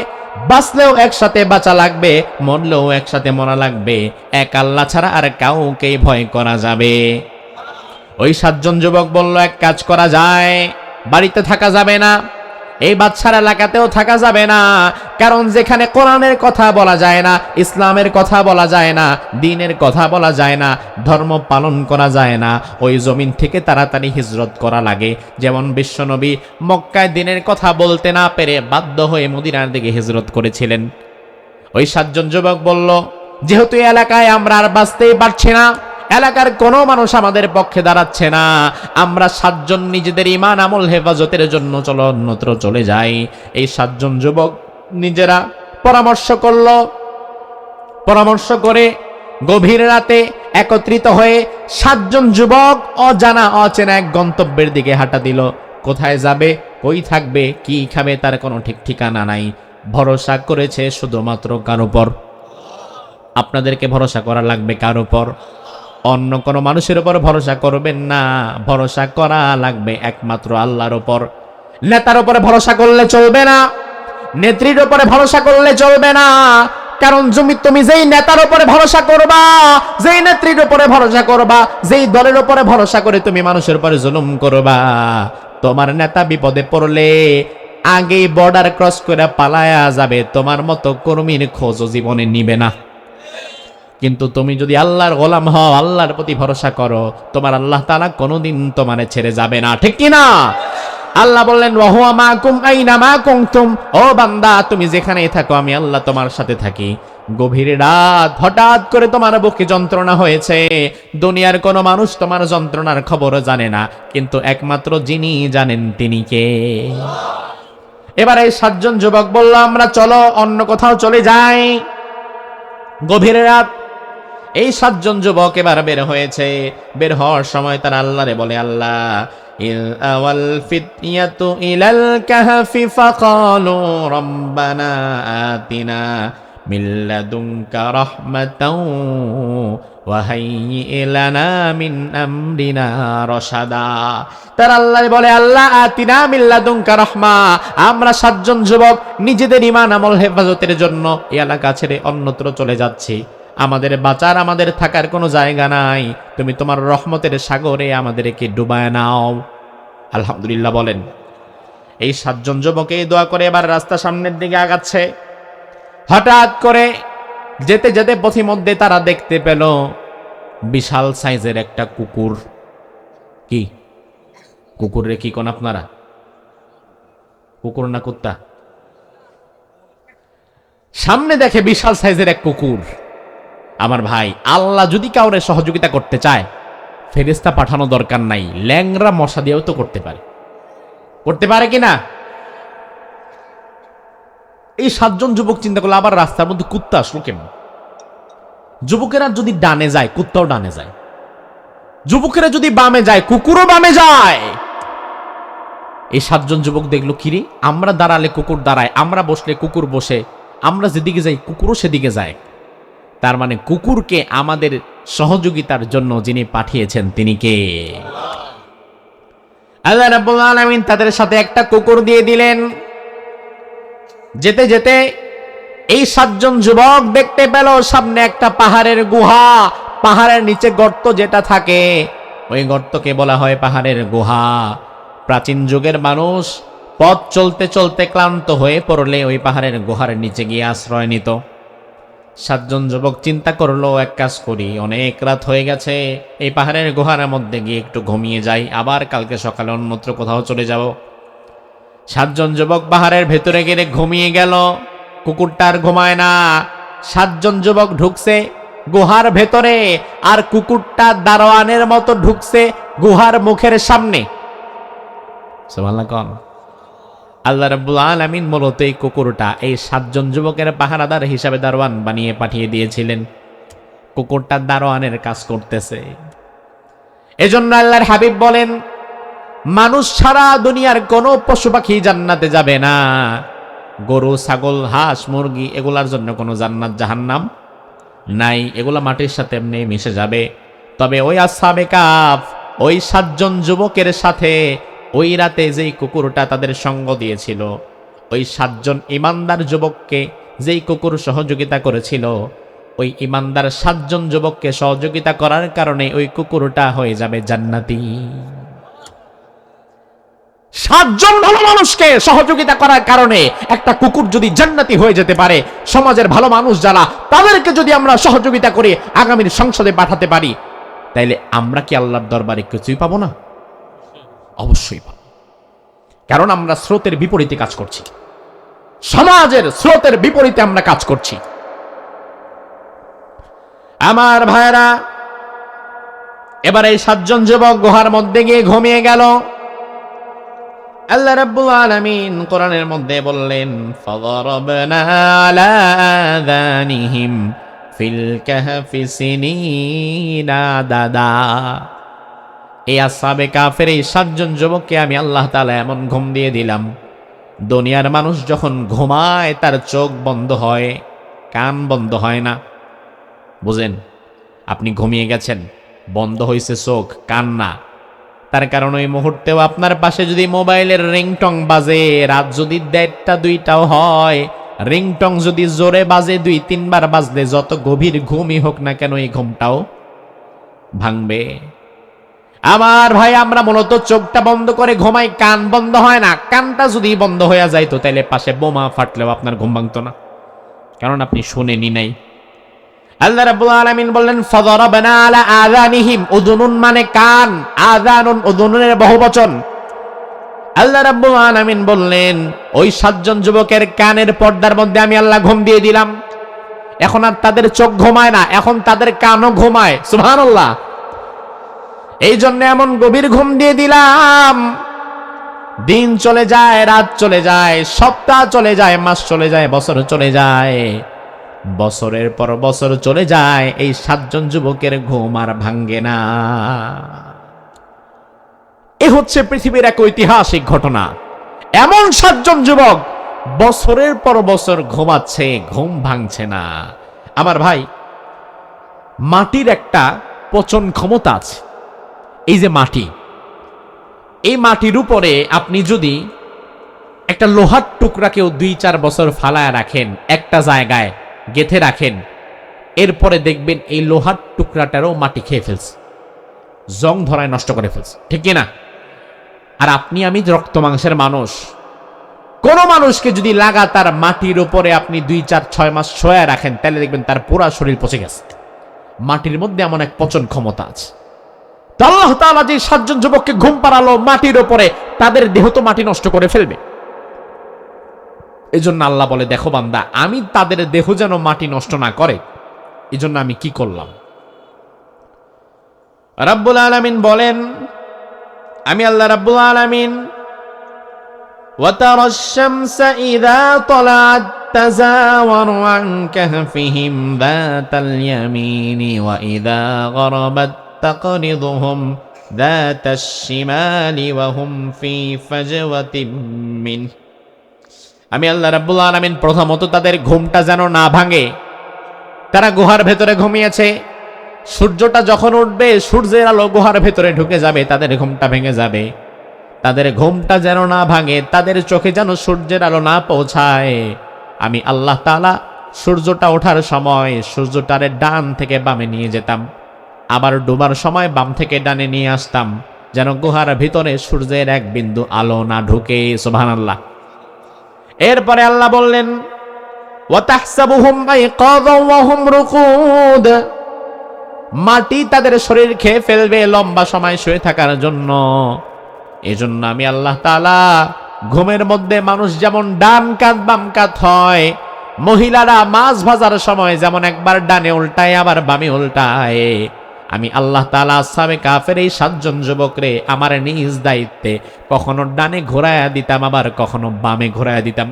বাঁচলেও একসাথে বাঁচা লাগবে, মরলেও একসাথে মরা লাগবে। এক আল্লাহ ছাড়া আর কাউকে ভয় করা যাবে। ওই 7 জন যুবক বলল এক কাজ করা যায়, বাড়িতে থাকা যাবে না, এই বাচ্চার এলাকাতেও থাকা যাবে না, কারণ যেখানে কোরআনের কথা বলা যায় না, ইসলামের কথা বলা যায় না, দ্বীনের কথা বলা যায় না, ধর্ম পালন করা যায় না, ওই জমিন থেকে তাড়াতাড়ি হিজরত করা লাগে। যেমন বিশ্বনবী মক্কায় দ্বীনের কথা বলতে না পেরে বাধ্য হয়ে মদিনার দিকে হিজরত করেছিলেন। ওই 7 জন যুবক বলল, যেহেতু এই এলাকায় আমরা আর বাঁচতেই পারছি না, এলাকার কোনো মানুষ আমাদের পক্ষে দাঁড়াচ্ছে না, আমরা 7 জন নিজেদের ঈমান আমল হেফাজতের জন্য চলো অন্যত্র চলে যাই। এই 7 জন যুবক নিজেরা পরামর্শ করল, পরামর্শ করে গভীর রাতে একত্রিত হয়ে 7 জন যুবক অজানা অচেনা এক গন্তব্যের দিকে হাঁটা দিল। কোথায় যাবে, কই থাকবে, কি খাবে, তার কোনো ঠিক ঠিকানা নাই। ভরসা করেছে শুধুমাত্র কার উপর? আপনাদেরকে ভরসা করা লাগবে কার উপর? অন্য কোনো মানুষের উপর ভরসা করবেন না, ভরসা করা লাগবে একমাত্র আল্লাহর উপর। নেতার উপরে ভরসা করলে চলবে না, নেত্রীর উপরে ভরসা করলে চলবে না, কারণ তুমি যেই নেতার উপরে ভরসা করবা, যেই নেত্রীর উপরে ভরসা করবা, যেই দলের উপরে ভরসা করে তুমি মানুষের উপরে জুলুম করবা, তোমার নেতা বিপদে পড়লে আগেই বর্ডার ক্রস করে পালায়া যাবে, তোমার মতো কর্মীর খোঁজও জীবনে নিবে না। কিন্তু তুমি যদি আল্লাহর গোলাম হও, আল্লাহর প্রতি ভরসা করো, তোমার আল্লাহ তাআলা কোনোদিন তোমারে ছেড়ে যাবে না, ঠিক কি না? আল্লাহ বললেন ওয়া হুয়া মাকুম আইনা মা কুনতুম, ও বান্দা তুমি যেখানেই থাকো আমি আল্লাহ তোমার সাথে থাকি। গভীর রাত হঠাৎ করে তোমার বুকে যন্ত্রণা হয়েছে, দুনিয়ার কোনো মানুষ তোমার যন্ত্রণার খবর জানে না, কিন্তু একমাত্র যিনি জানেন তিনি কে? এবার এই 7 জন যুবক বলল আমরা চলো অন্য কোথাও চলে যাই। গভীর রাত, এই 7 জন যুবক এবার বের হয়েছে। বের হওয়ার সময় তারা আল্লাহরে বলে, আল্লাহ আওয়াল ফিতয়াতু ইলাল কাহফি ফাকালু রাব্বানা আতিনা মিন লাদুনকা রাহমাতাও ওয়া হাইয়্যি লানা মিন আমরিনা রাশাদা। তারা আল্লাহরে বলে, আল্লাহ আতিনা মিন লাদুনকা রাহমা, আমরা 7 জন যুবক নিজেদের ঈমান আমল হেফাজতের জন্য এই এলাকা ছেড়ে অন্যত্র চলে যাচ্ছি, আমাদের বাঁচার আমাদের থাকার কোনো জায়গা নাই, তুমি তোমার রহমতের সাগরে আমাদেরকে ডুবায় নাও। আলহামদুলিল্লাহ বলেন। এই 7 জন যুবক এই দোয়া করে এবার রাস্তা সামনের দিকে আগাচ্ছে। হঠাৎ করে যেতে যেতে পথিমধ্যে তারা দেখতে পেল বিশাল সাইজের একটা কুকুর। কি কুকুর রে কি কোন আপনারা? কুকুর না কুত্তা? সামনে দেখে বিশাল সাইজের এক কুকুর। আমার ভাই, আল্লাহ যদি কাউরে সহযোগিতা করতে চায়, ফেরেশতা পাঠানো দরকার নাই, ল্যাংরা মশা দিয়েও তো করতে পারে। করতে পারে কিনা? এই 7 জন যুবক চিন্তা করলো, আবার রাস্তার মধ্যে কুত্তা আসলো কেমন? যুবকেরা যদি ডানে যায়, কুত্তাও ডানে যায়, যুবকেরা যদি বামে যায়, কুকুরও বামে যায়। এই 7 জন যুবক দেখলো, কিরে, আমরা দাঁড়ালে কুকুর দাঁড়ায়, আমরা বসলে কুকুর বসে, আমরা যেদিকে যাই কুকুরও সেদিকে যায়। তার মানে কুকুরকে আমাদের সহযোগিতার জন্য যিনি পাঠিয়েছেন তিনি কে? আল্লাহ রাব্বুল আলামিন তাদের সাথে একটা কুকুর দিয়ে দিলেন। যেতে যেতে এই 7 জন যুবক দেখতে পেল সামনে একটা পাহাড়ের গুহা, পাহাড়ের নিচে গর্ত যেটা থাকে ওই গর্তকে বলা হয় পাহাড়ের গুহা। প্রাচীন যুগের মানুষ পথ চলতে চলতে ক্লান্ত হয়ে পড়লে ওই পাহাড়ের গুহার নিচে গিয়ে আশ্রয় নিত। 7 জন যুবক চিন্তা করলো, এক কাজ করি, অনেক রাত হয়ে গেছে, এই পাহাড়ের গুহার মধ্যে গিয়ে একটু ঘুমিয়ে যাই, আবার কালকে সকালে অন্যত্র কোথাও চলে যাব। 7 জন যুবক পাহাড়ের ভেতরে গেলে ঘুমিয়ে গেল। কুকুরটা আর ঘুমায় না। 7 জন যুবক ঢুকছে গুহার ভেতরে, আর কুকুরটা দারোয়ানের মতো ঢুকছে গুহার মুখের সামনে। সুবহানাল্লাহ কোন। আল্লাহ রাব্বুল আলামিন মূলত এই কুকুরটা এই 7 জন যুবকের পাহারাদার হিসাবে দারোয়ান বানিয়ে পাঠিয়ে দিয়েছিলেন। কুকুরটা দারোয়ানের কাজ করতেছে। এজন্য আল্লাহর হাবিব বলেন, মানুষ ছাড়া দুনিয়ার কোনো পশু পাখি জান্নাতে যাবে না। গরু, ছাগল, হাঁস, মুরগি এগুলার জন্য কোনো জান্নাত জাহান্নাম নাই, এগুলা মাটির সাথে এমনি মিশে যাবে। তবে ওই আসহাবে কাফ, ওই 7 জন যুবকের সাথে ওই রাতে যেই কুকুরটা তাদের সঙ্গ দিয়েছিল, ওই 7 জন ইমানদার যুবককে যেই কুকুর সহযোগিতা করেছিল, ওই ইমানদার 7 জন যুবককে সহযোগিতা করার কারণে ওই কুকুরটা হয়ে যাবে জান্নাতি। 7 জন ভালো মানুষকে সহযোগিতা করার কারণে একটা কুকুর যদি জান্নাতি হয়ে যেতে পারে, সমাজের ভালো মানুষ যারা তাদেরকে যদি আমরা সহযোগিতা করে আগামীর সংসদে পাঠাতে পারি, তাইলে আমরা কি আল্লাহর দরবারে কিছুই পাবো না? অবশ্যই পাবো। কারণ আমরা স্রোতের বিপরীতে কাজ করছি, সমাজের স্রোতের বিপরীতে আমরা কাজ করছি। আমার ভাইরা, এবার এই 7 জন যুবক গুহার মধ্যে গিয়ে ঘুমিয়ে গেল। আল্লাহ রাব্বুল আলামিন কোরআনের মধ্যে বললেন, ফাদারাবনা আলা আযানিহিম ফিল কাহফি সিনিনা দাদা। এই আসহাবে কাফের এই 7 জন যুবককে আমি আল্লাহ তাআলা এমন ঘুম দিয়ে দিলাম, দুনিয়ার মানুষ যখন ঘুমায় তার চোখ বন্ধ হয়, কান বন্ধ হয় না। বুঝেন, আপনি ঘুমিয়ে গেছেন, বন্ধ হয়েছে চোখ, কান না। তার কারণ ওই মুহূর্তেও আপনার পাশে যদি মোবাইলের রিংটং বাজে, রাত যদি 1টা 2টাও হয়, রিংটং যদি জোরে বাজে 2-3 বার বাজলে যত গভীর ঘুমই হোক না কেন এই ঘুমটাও ভাঙবে। আমার ভাই, আমরা মূলত চোখটা বন্ধ করে ঘুমাই, কান বন্ধ হয় না। কানটা যদি বন্ধ হয়ে যায় তো তাইলে পাশে বোমা ফাটলেও আপনার ঘুম ভাঙতো না, কারণ আপনি শুনেনি নাই। আল্লাহ রাব্বুল আলামিন বললেন, ফাদারাবনা আলা আযানিহিম, উযুনুন মানে কান, আযানুন উযুনের বহুবচন। আল্লাহ রাব্বুল আলামিন বললেন, ওই 7 জন যুবকের কানের পর্দার মধ্যে আমি আল্লাহ ঘুম দিয়ে দিলাম। এখন আর তাদের চোখ ঘুমায় না, এখন তাদের কানও ঘুমায়। সুবহানাল্লাহ। এই জন্য এমন গভীর ঘুম দিয়ে দিলাম, দিন চলে যায়, রাত চলে যায়, সপ্তাহ চলে যায়, মাস চলে যায়, বছর চলে যায়, বছরের পর বছর চলে যায়, এই 7 জন যুবকের ঘুম আর ভাঙ্গে না। এ হচ্ছে পৃথিবীর এক ঐতিহাসিক ঘটনা। এমন 7 জন যুবক বছরের পর বছর ঘুমাচ্ছে, ঘুম ভাঙছে না। আমার ভাই, মাটির একটা পচন ক্ষমতা আছে। এই যে মাটি, এই মাটির উপরে আপনি যদি একটা লোহার টুকরাকেও 2-4 বছর ফালায় রাখেন, একটা জায়গায় গেথে রাখেন, এরপরে দেখবেন এই লোহার টুকরাটারও মাটি খেয়ে ফেলছে, জং ধরায় নষ্ট করে ফেলছে, ঠিক কিনা? আর আপনি আমি রক্ত মাংসের মানুষ, কোন মানুষকে যদি লাগাতার মাটির উপরে আপনি 2-4-6 মাস শোয়া রাখেন, তাহলে দেখবেন তার পুরা শরীর পচে গেছে। মাটির মধ্যে এমন এক পচন ক্ষমতা আছে। আল্লাহ তাআলা যে 7 জন যুবককে ঘুম পাড়ালো মাটির উপরে, তাদের দেহ তো মাটি নষ্ট করে ফেলবে। এজন্য আল্লাহ বলে, দেখো বান্দা, আমি তাদের দেহ যেন মাটি নষ্ট না করে, এজন্য আমি কি করলাম। রাব্বুল আলামিন বলেন, আমি আল্লাহ রাব্বুল আলামিন, وَتَرَى الشَّمْسَ إِذَا طَلَعَتْ تَزَاوَرُ عَنْ كَهْفِهِمْ ذَاتَ الْيَمِينِ وَإِذَا غَرَبَتْ تَقْرِضُهُمْ ذَاتَ الشِّمَالِ وَهُمْ فِي فَجْوَةٍ مِّنْهُ। আমি আল্লাহ রাব্বুল আলামিন প্রথমত তাদের ঘুমটা যেন না ভাঙে। তারা গুহার ভেতরে ঘুমিয়েছে, সূর্যটা যখন উঠবে, সূর্যের আলো গুহার ভেতরে ঢুকে যাবে, তাদের ঘুমটা ভেঙে যাবে। তাদের ঘুমটা যেন না ভাঙে, তাদের চোখে যেন সূর্যের আলো না পৌঁছায়, আমি আল্লাহ তাআলা সূর্যটা ওঠার সময় সূর্যটারে ডান থেকে বামে নিয়ে যেতাম, আবার ডুবার সময় বাম থেকে ডানে নিয়ে আসতাম, যেন গুহার ভিতরে সূর্যের এক বিন্দু আলো না ঢুকে। সুবহানাল্লাহ। এরপরে আল্লাহ বললেন, ওয়াতাহসাবুহুম আইকাযান ওয়া হুম রুকুদ, মাটি তাদের শরীর খেয়ে ফেলবে লম্বা সময় শুয়ে থাকার জন্য। এজন্য আমি আল্লাহ তাআলা ঘুমের মধ্যে মানুষ যেমন ডান কাত বাম কাত হয়, মহিলারা মাছ ভাজার সময় যেমন একবার ডানে উল্টায় আবার বামে উল্টায়, আমি আল্লাহ তাআলা আসহাবে কাফের এই 7 জন যুবকরে আমার নিজ দায়িত্বে কখনো ডানে ঘোরায়া দিতাম, আবার কখনো বামে ঘোরায়া দিতাম,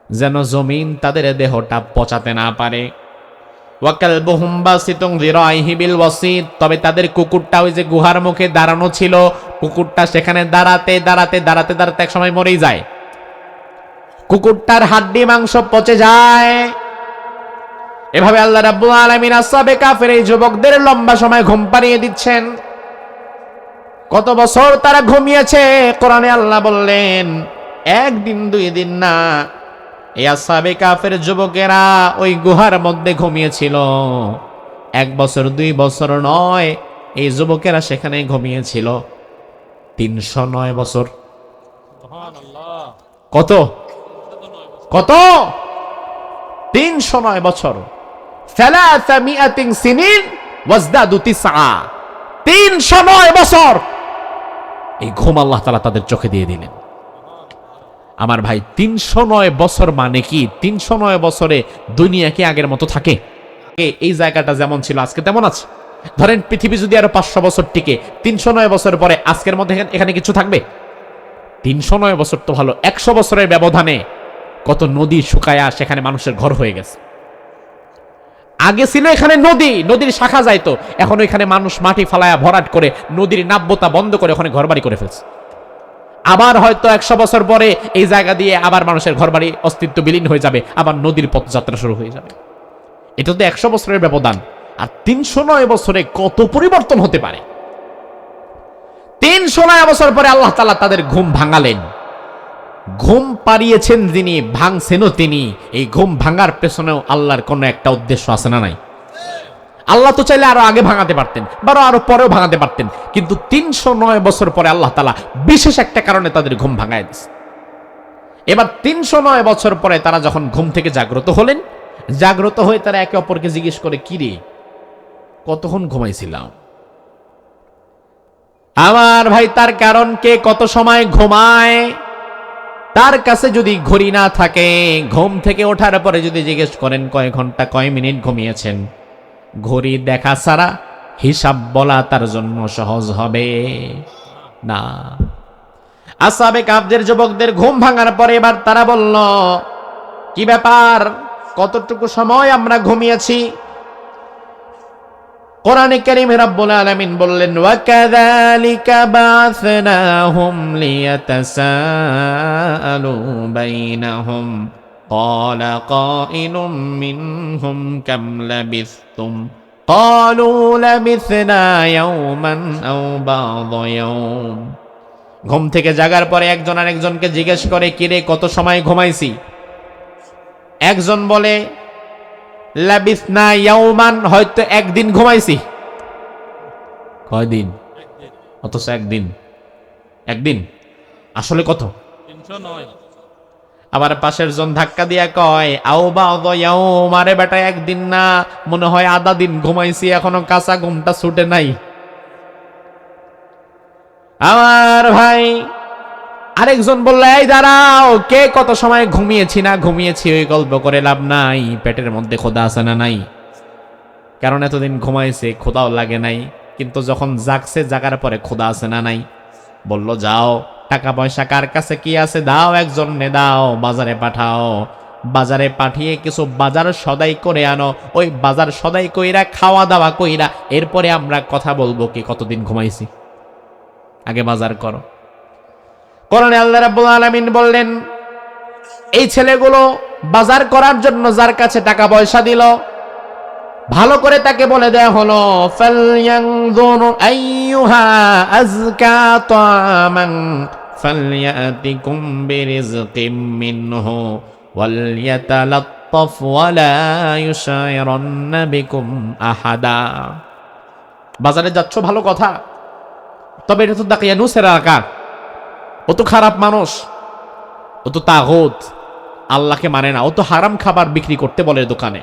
যেন জমিন তাদের দেহটা পচাতে না পারে। ওয়াকালবুহুম বাসিতুন যিরাইহি বিল ওয়াসিত, তবে তাদের কুকুরটা ওই যে গুহার মুখে দাঁড়ানো ছিল, কুকুরটা সেখানে দাঁড়াতে দাঁড়াতে দাঁড়াতে দাঁড়াতে এক সময় মরেই যায়। কুকুরটার হাড্ডি মাংস পচে যায়। এভাবে আল্লাহ রাব্বুল আলামিন আসহাবে কাফের এই যুবকদের লম্বা সময় ঘুম পাড়িয়ে দিচ্ছেন। কত বছর তারা ঘুমিয়েছে, কোরআনে আল্লাহ বললেন 1 দিন 2 দিন না, এই আসহাবে কাফের যুবকেরা ওই গুহার মধ্যে ঘুমিয়েছিল। 1 বছর 2 বছর নয়, এই যুবকেরা সেখানে ঘুমিয়েছিল 309 বছর। কত কত 309 বছর। 300 সিনিন ওয়াজদাদু 9, 309 বছর এই ঘুম আল্লাহ তাআলা তাদের চোখে দিয়ে দিলেন। আমার ভাই, 309 বছর মানে কি? 309 বছরে দুনিয়া কি আগের মতো থাকে? এই জায়গাটা যেমন ছিল আজকে তেমন আছে? ধরেন পৃথিবী যদি আরো 500 বছর টিকে, 309 বছর পরে আজকের মধ্যে এখানে কিছু থাকবে? 309 বছর তো ভালো, 100 বছরের ব্যবধানে কত নদী শুকায়া সেখানে মানুষের ঘর হয়ে গেছে। আগে ছিল এখানে নদী, নদীর শাখা যাইতো, এখন এখানে মানুষ মাটি ফালায়া ভরাট করে নদীর নাব্যতা বন্ধ করে ওখানে ঘরবাড়ি করে ফেলছে। আবার হয়তো 100 বছর পরে এই জায়গা দিয়ে আবার মানুষের ঘরবাড়ি অস্তিত্ব বিলীন হয়ে যাবে, আবার নদীর পথযাত্রা শুরু হয়ে যাবে। এটা তো 100 বছরের ব্যবধান, আর 309 বছরে কত পরিবর্তন হতে পারে। 309 বছর পরে আল্লাহ তাআলা তাদের ঘুম ভাঙালেন। ঘুম পাড়িয়েছেন যিনি, ভাঙছেনও তিনি। এই ঘুম ভাঙার পেছনেও আল্লাহর কোনো একটা উদ্দেশ্য আছে না নাই? আল্লাহ তো চাইলে আরো আগে ভাঙাতে পারতেন, বারো আরো পরেও ভাঙাতে পারতেন, কিন্তু 309 বছর পরে আল্লাহ তাআলা বিশেষ একটা কারণে তাদের ঘুম ভাঙায় দিয়েছে। এবার 309 বছর পরে তারা যখন ঘুম থেকে জাগ্রত হলেন, জাগ্রত হয়ে তারা একে অপরকে জিজ্ঞেস করে, কি রে, কতক্ষণ ঘুমাইছিলাম? আমার ভাই, তার কারণ কে কত সময় ঘুমায়, তার কাছে যদি ঘড়ি না থাকে, ঘুম থেকে ওঠার পরে যদি জিজ্ঞেস করেন কয় ঘন্টা কয় মিনিট ঘুমিয়েছেন, ঘড়ি দেখা ছাড়া হিসাব বলা তার জন্য সহজ হবে না। আসহাবে কাফের যুবকদের ঘুম ভাঙার পরে এবার তারা বলল, কি ব্যাপার, কতটুকু সময় আমরা ঘুমিয়েছি? কোরআনে কারীমে রব্বুল আলামিন বললেন, ওয়া কাযালিকা বা'সনাহুম লিয়াতাসাআলু বাইনাহুম ক্বালা কাইলুম মিনহুম কাম লাবিসতুম ক্বালু লাবিসনা ইয়াওমান আও বা'দা ইয়াওম। ঘুম থেকে জাগার পরে একজন আরেকজনকে জিজ্ঞেস করে, কিরে, কত সময় ঘুমাইছি? একজন বলে, লাবিসনা ইয়াওমান, হয়তো একদিন ঘুমাইছি। কয়দিন? অথচ একদিন। একদিন আসলে কত? 309। আবার পাশের জন ধাক্কা দিয়া কয়, আও বা'দা ইয়াওম, আরে বেটা একদিন না, মনে হয় আধা দিন ঘুমাইছি, এখনো কাঁচা ঘুমটা ছুটে নাই। আমার ভাই, আরেকজন বলল, এই দাঁড়াও, কে কত সময় ঘুমিয়েছি না ঘুমিয়েছি ওই গল্প করে লাভ নাই, পেটের মধ্যে ক্ষুধা আছে না নাই? কারণ এতদিন ঘুমাইছে, ক্ষুধাও লাগে নাই, কিন্তু যখন জাগছে, জাগার পরে ক্ষুধা আছে না নাই? বলল, যাও, টাকা পয়সা কার কাছে কি আছে দাও, একজন নে দাও, বাজারে পাঠাও, বাজারে পাঠিয়ে কিছু বাজার সদাই করে আনো, ওই বাজার সদাই কইরা খাওয়া দাওয়া কইরা এরপরে আমরা কথা বলবো কি কতদিন ঘুমাইছি। আগে বাজার করো। কোরআনে আল্লাহ রাব্বুল আলামিন বললেন, এই ছেলেগুলো বাজার করার জন্য যার কাছে টাকা পয়সা দিল, ভালো করে তাকে বলে দেয়া হলো, ফালয়ানজুর আইয়ুহা আযকা তাআমান ফালয়াতিকুম বিরিজকিম মিনহু ওয়ালিয়াতালাত্তাফ ওয়ালা ইউশাইরান্না বিকুম আহাদা। বাজারে যাচ্ছ ভালো কথা, তবে এটা তো দাকিয়ানুসের এলাকা, ও তো খারাপ মানুষ, ও তো তাগুত, আল্লাহকে মানে না, ও তো হারাম খাবার বিক্রি করতে বলে দোকানে।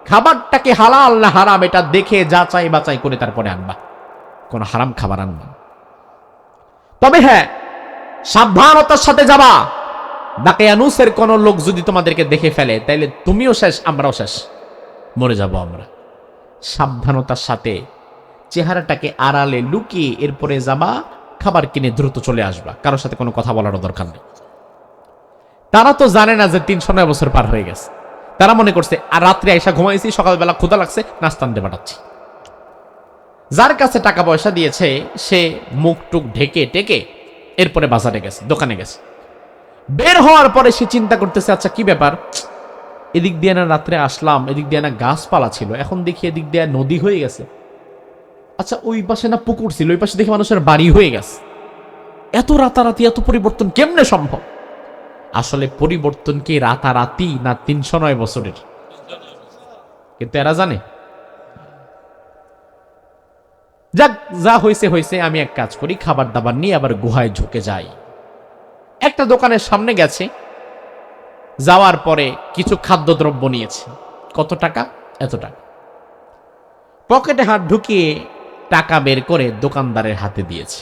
খাবারটাকে হালাল না হারাম এটা দেখে যাচাই বাছাই করে তারপরে আনবা, কোন হারাম খাবার আনবা। তবে হ্যাঁ, সাবধানতার সাথে যাবা। দাকিয়ানুসের কোন লোক যদি তোমাদেরকে দেখে ফেলে তাইলে তুমিও শেষ, আমরাও শেষ, মরে যাব আমরা। সাবধানতার সাথে চেহারাটাকে আড়ালে লুকিয়ে এরপরে যাবা, খাবার কিনে দ্রুত চলে আসবা, কারোর সাথে কোনো কথা বলার দরকার নেই। তারা তো জানে না যে 309 বছর পার হয়ে গেছে। তারা মনে করছে আর রাত্রে আইসা ঘুমাইছি, সকালবেলা ক্ষুধা লাগছে, নাস্তা আনতে পাঠাচ্ছি। যার কাছে টাকা পয়সা দিয়েছে সে মুখ টুক ঢেকে টেকে এরপরে বাজারে গেছে, দোকানে গেছে। বের হওয়ার পরে সে চিন্তা করতেছে, আচ্ছা কি ব্যাপার, এদিক দিয়ে না রাত্রে আসলাম, এদিক দিয়ে না গাছপালা ছিল, এখন দেখি এদিক দিয়ে নদী হয়ে গেছে। আচ্ছা ওই পাশে না পুকুর ছিল, ওই পাশে দেখি মানুষের বাড়ি হয়ে গেছে। এত রাতারাতি এত পরিবর্তন কেমনে সম্ভব? আসলে পরিবর্তন কি রাতারাতি না 309 বছরের? কিন্তু এরা জানে। যাক, যা হয়েছে হয়েছে, আমি এক কাজ করি, খাবার দাবার নিয়ে আবার গুহায় ঝুঁকে যাই। একটা দোকানের সামনে গেছে, যাওয়ার পরে কিছু খাদ্যদ্রব্য নিয়েছে। কত টাকা? এত টাকা। পকেটে হাত ঢুকিয়ে টাকা বের করে দোকানদারের হাতে দিয়েছে।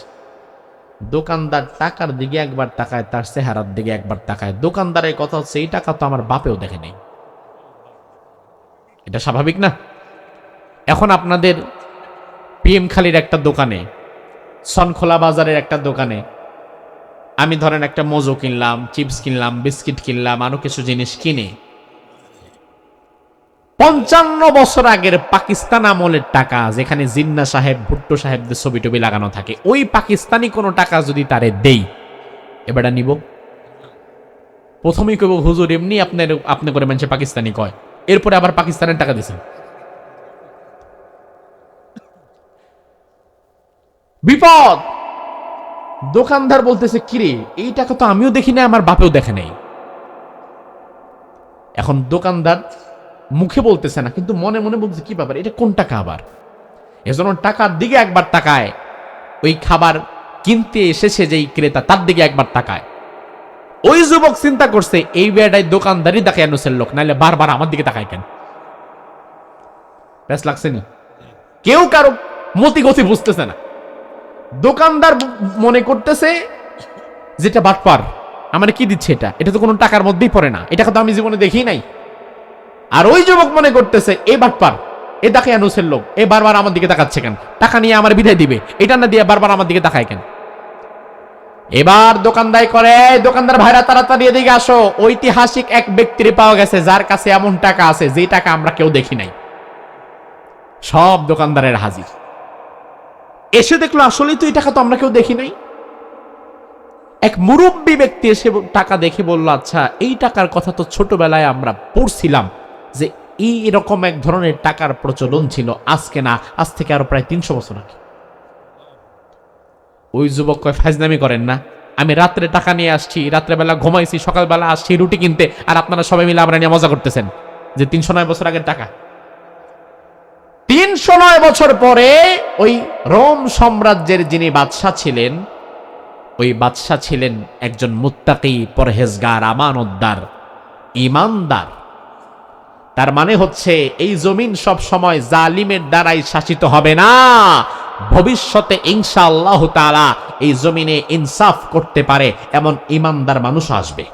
দোকানদার টাকার দিকে একবার তাকায়, তার চেহারার দিকে একবার তাকায়। দোকানদারের কথা হচ্ছে, এই টাকা তো আমার বাপেও দেখে নেই। এটা স্বাভাবিক না? এখন আপনাদের পিএম খালির একটা দোকানে, সনখোলা বাজারের একটা দোকানে আমি ধরেন একটা মোজো কিনলাম, চিপস কিনলাম, বিস্কিট কিনলাম, আরো কিছু জিনিস কিনে 55 বছর আগের পাকিস্তান আমলের টাকা, যেখানে জিন্না সাহেব, ভুট্টো সাহেবদের ছবি টবি লাগানো থাকে, ওই পাকিস্তানি কোনো টাকা যদি তারে দেই, এবারটা নিব? প্রথমেই কইব হুজুর এমনি আপনি করে মানুষে পাকিস্তানি কয়, এরপরে আবার পাকিস্তানের টাকা দিছেন। বিপদ। দোকানদার বলতেছে, কিরে এই টাকা তো আমিও দেখি না, আমার বাপেও দেখে নেই। এখন দোকানদার মুখে বলতেছে না, কিন্তু মনে মনে বলতেছে, কি ব্যাপার, এটা কোন টাকা আবার? এজন্য টাকার দিকে একবার তাকায়, ওই খাবার কিনতে এসেছে যেই ক্রেতা তার দিকে একবার তাকায়। ওই যুবক চিন্তা করছে, এই বেড়াই দোকানদারই দাকিয়ানুসের লোক, নাইলে বারবার আমার দিকে তাকায় কেন? ব্যাস লাগছে নি? কেউ কারো মতি গতি বুঝতেছে না। দোকানদার মনে করতেছে যেটা বাটপার, আমার কি দিচ্ছে এটা, এটা তো কোনো টাকার মধ্যেই পড়ে না, এটা তো আমি জীবনে দেখি নাই। আর ওই যুবক মনে করতেছে, এই বাটপার, এ দাকিয়ানুসের লোক, এ বারবার আমার দিকে তাকাচ্ছে কেন, টাকা নিয়ে আমার বিদায় দিবে, এটা না দিয়ে বারবার আমার দিকে তাকায় কেন? এবার দোকানদার করে, দোকানদার ভাইরা তাড়াতাড়ি এদিকে আসো, ঐতিহাসিক এক ব্যক্তির পাওয়া গেছে যার কাছে এমন টাকা আছে যে টাকা আমরা কেউ দেখি নাই। সব দোকানদারের হাজির। এসে দেখলো আসলেই তো এই টাকা তো আমরা কেউ দেখি নাই। এক মুরব্বী ব্যক্তি এসে টাকা দেখে বলল, আচ্ছা এই টাকার কথা তো ছোটবেলায় আমরা পড়ছিলাম যে এই এরকম এক ধরনের টাকার প্রচলন ছিল, আজকে না, আজ থেকে আরো প্রায় 300 বছর আগে। ওই যুবক কয়, ফাজলামি করেন না, আমি রাত্রে টাকা নিয়ে আসছি, রাত্রেবেলা ঘুমাইছি, সকালবেলা আসছি রুটি কিনতে, আর আপনারা সবাই মিলে আমরা নিয়ে মজা করতেছেন যে 309 বছর আগের টাকা। 309 বছর পরে ওই রোম সাম্রাজ্যের যিনি বাদশাহ ছিলেন, ওই বাদশাহ ছিলেন একজন মুত্তাকি, পরহেজগার, আমানতদার, ঈমানদার। তার মানে হচ্ছে এই জমিন সব সময় জালিমের দ্বারাই শাসিত হবে না, ভবিষ্যতে ইনশাআল্লাহ তাআলা এই জমিনে ইনসাফ করতে পারে এমন ঈমানদার মানুষ আসবে।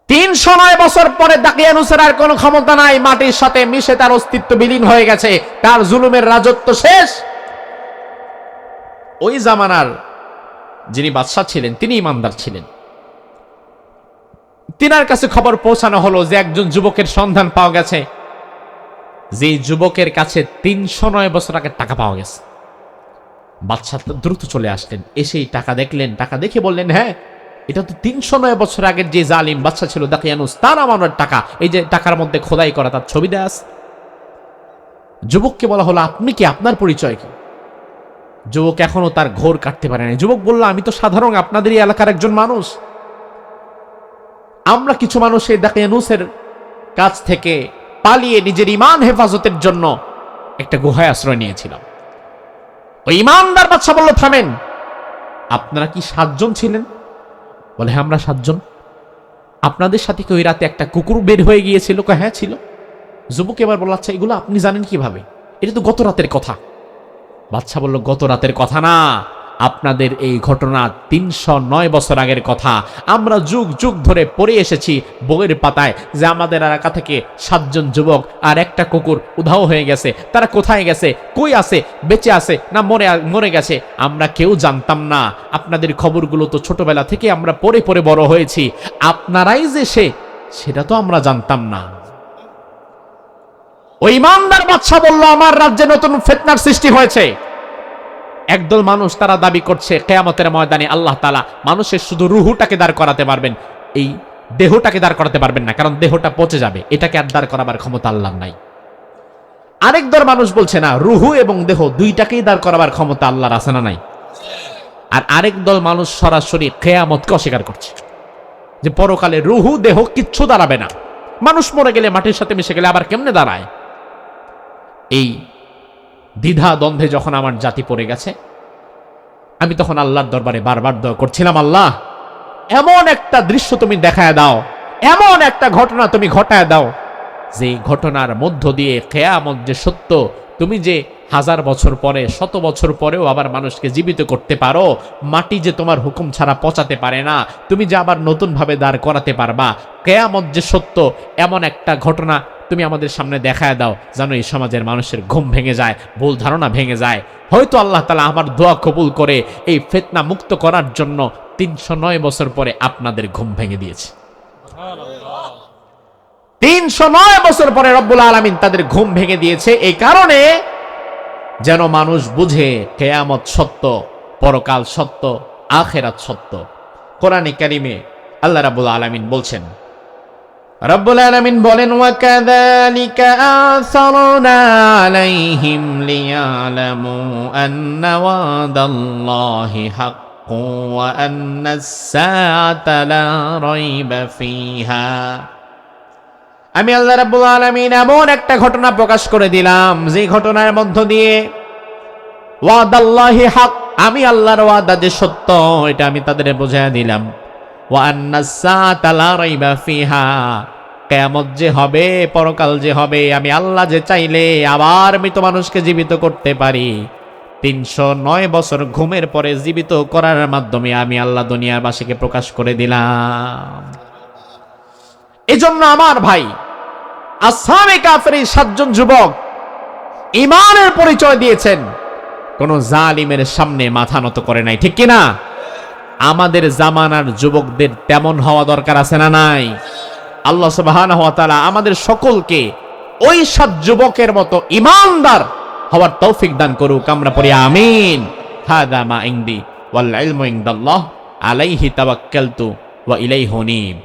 309 বছর পরে দাকিয়ানুসের আর কোনো ক্ষমতা নাই, মাটির সাথে মিশে তার অস্তিত্ব বিলীন হয়ে গেছে, তার জুলুমের রাজত্ব শেষ। ওই জামানার যিনি বাদশাহ ছিলেন তিনি ঈমানদার ছিলেন। তিনার কাছে খবর পৌঁছানো হলো যে একজন যুবকের সন্ধান পাওয়া গেছে, যে যুবকের কাছে 309 বছর আগে টাকা পাওয়া গেছে। বাদশাহ দ্রুত চলে আসলেন, এসেই টাকা দেখলেন, টাকা দেখে বললেন, হ্যাঁ এটা তো 309 বছর আগের যে জালিম বাদশাহ ছিল দাকিয়ানুস, তার আমানত টাকা, এই যে টাকার মধ্যে খোদাই করা তার ছবি দেয়া আছে। যুবককে বলা হলো, আপনি কি, আপনার পরিচয় কি? যুবক এখনো তার ঘোর কাটতে পারে না। যুবক বলল, আমি তো সাধারণ আপনাদেরই এলাকার একজন মানুষ। আমরা কিছু মানুষ এই দাকিয়ানুসের কাছ থেকে পালিয়ে নিজের ঈমান হেফাজতের জন্য একটা গুহায় আশ্রয় নিয়েছিলাম। ওই ঈমানদার বাদশা বলল, থামেন, আপনারা কি 7 জন ছিলেন? বলে, হ্যাঁ, আমরা 7 জন। আপনাদের সাথে কি ওই রাতে একটা কুকুর বের হয়ে গিয়েছিল? হ্যাঁ, ছিল। যুবক এবার বলল, আচ্ছা, এগুলো আপনি জানেন কিভাবে? এটা তো গত রাতের কথা। বাদশা বলল, গত রাতের কথা না, আপনাদের এই ঘটনা 309 বছর আগের কথা। আমরা যুগ যুগ ধরে পড়ে এসেছি বইয়ের পাতায় যে আমাদের এলাকা থেকে 7 জন যুবক আর একটা কুকুর উধাও হয়ে গেছে। তারা কোথায় গেছে, কই আছে, বেঁচে আছে না মরে গেছে, আমরা কেউ জানতাম না। আপনাদের খবরগুলো তো ছোটবেলা থেকে আমরা পড়ে পড়ে বড় হয়েছি। আপনারাই যে সেটা তো আমরা জানতাম না। ওই ইমানদার বাদশা বলল, আমার রাজ্যে নতুন ফিতনার সৃষ্টি হয়েছে। একদল মানুষ তারা দাবি করছে কিয়ামতের ময়দানে আল্লাহ তাআলা মানুষের শুধু রুহুটাকে দাঁড় করাতে পারবেন, এই দেহটাকে দাঁড় করাতে পারবেন না, কারণ দেহটা পচে যাবে, এটাকে আর দাঁড় করাবার ক্ষমতা আল্লাহর নাই। আরেক দল মানুষ বলছে না, রুহু এবং দেহ দুইটাকেই দাঁড় করাবার ক্ষমতা আল্লাহর আছে না নাই। আর আরেক দল মানুষ সরাসরি কিয়ামতকে অস্বীকার করছে, যে পরকালে রুহু দেহ কিচ্ছু দাঁড়াবে না, মানুষ মরে গেলে মাটির সাথে মিশে গেলে আবার কেমনে দাঁড়ায়। এই দ্বিধা দ্বন্দ্বে যখন আমার জাতি পড়ে গেছে, আমি তখন আল্লাহর দরবারে বারবার দোয়া করছিলাম, আল্লাহ, এমন একটা দৃশ্য তুমি দেখায় দাও, এমন একটা ঘটনা তুমি ঘটায় দাও, যে ঘটনার মধ্য দিয়ে কিয়ামত যে সত্য, তুমি যে 1000 বছর পরে, 100 বছর পরেও আবার মানুষকে জীবিত করতে পারো, মাটি যে তোমার হুকুম ছাড়া পচাতে পারে না, তুমি যে আবার নতুন ভাবে দাঁড় করাতে পারবা, কিয়ামত যে সত্য, এমন একটা ঘটনা তুমি আমাদের সামনে দেখায় দাও, যেন এই সমাজের মানুষের ঘুম ভেঙে যায়, ভুল ধারণা ভেঙে যায়। হয়তো আল্লাহ তাআলা আমার দোয়া কবুল করে এই ফিতনা মুক্ত করার জন্য 309 বছর পরে আপনাদের ঘুম ভেঙে দিয়েছে। 309 বছর পরে রব্বুল আলামিন তাদের ঘুম ভেঙে দিয়েছে, এই কারণে যেন মানুষ বুঝে কিয়ামত সত্য, পরকাল সত্য, আখিরাত সত্য। কোরআনে কারিমে আল্লাহ রাব্বুল আলামিন বলছেন, রব্বুল আলামিন বলেন, ওয়া কাযালিকা আসারনা আলাইহিম লিয়ালামু আন্না ওয়াদাল্লাহি হাক্কুন ওয়া আন্নাস সাআতা লা রাইবা ফিহা। আমি আল্লাহ রাব্বুল আলামিন এমন একটা ঘটনা প্রকাশ করে দিলাম, যে ঘটনার মধ্য দিয়ে ওয়াদাল্লাহি হক, আমি আল্লাহর ওয়াদা যে সত্য, এটা আমি তাদের বোঝায় দিলাম। ওয়া আন্নাস সাআতা লা রাইবা ফিহা, কিয়ামত যে হবে, পরকাল যে হবে, আমি আল্লাহ যে চাইলে আবার মৃত মানুষকে জীবিত করতে পারি। 309 বছর ঘুমের পরে জীবিত করার মাধ্যমে আমি আল্লাহ দুনিয়াবাসীকে প্রকাশ করে দিলাম। এজন্য আমার ভাই, আসহাবে কাফের 7 জন যুবক ঈমানের পরিচয় দিয়েছেন, কোন জালিমের সামনে মাথা নত করে নাই, ঠিক কিনা? আমাদের জামানার যুবকদের তেমন হওয়া দরকার আছে না নাই? আল্লাহ সুবহানাহু ওয়া তাআলা আমাদের সকলকে ওই 7 যুবকের মতো ঈমানদার হওয়ার তৌফিক দান করুক। আমরা পড়ি আমিন। হাদা মা ইনদি ওয়াল ইলমু ইনদাল্লাহ আলাইহি তাওয়াক্কালতু ওয়া ইলাইহি উনীব।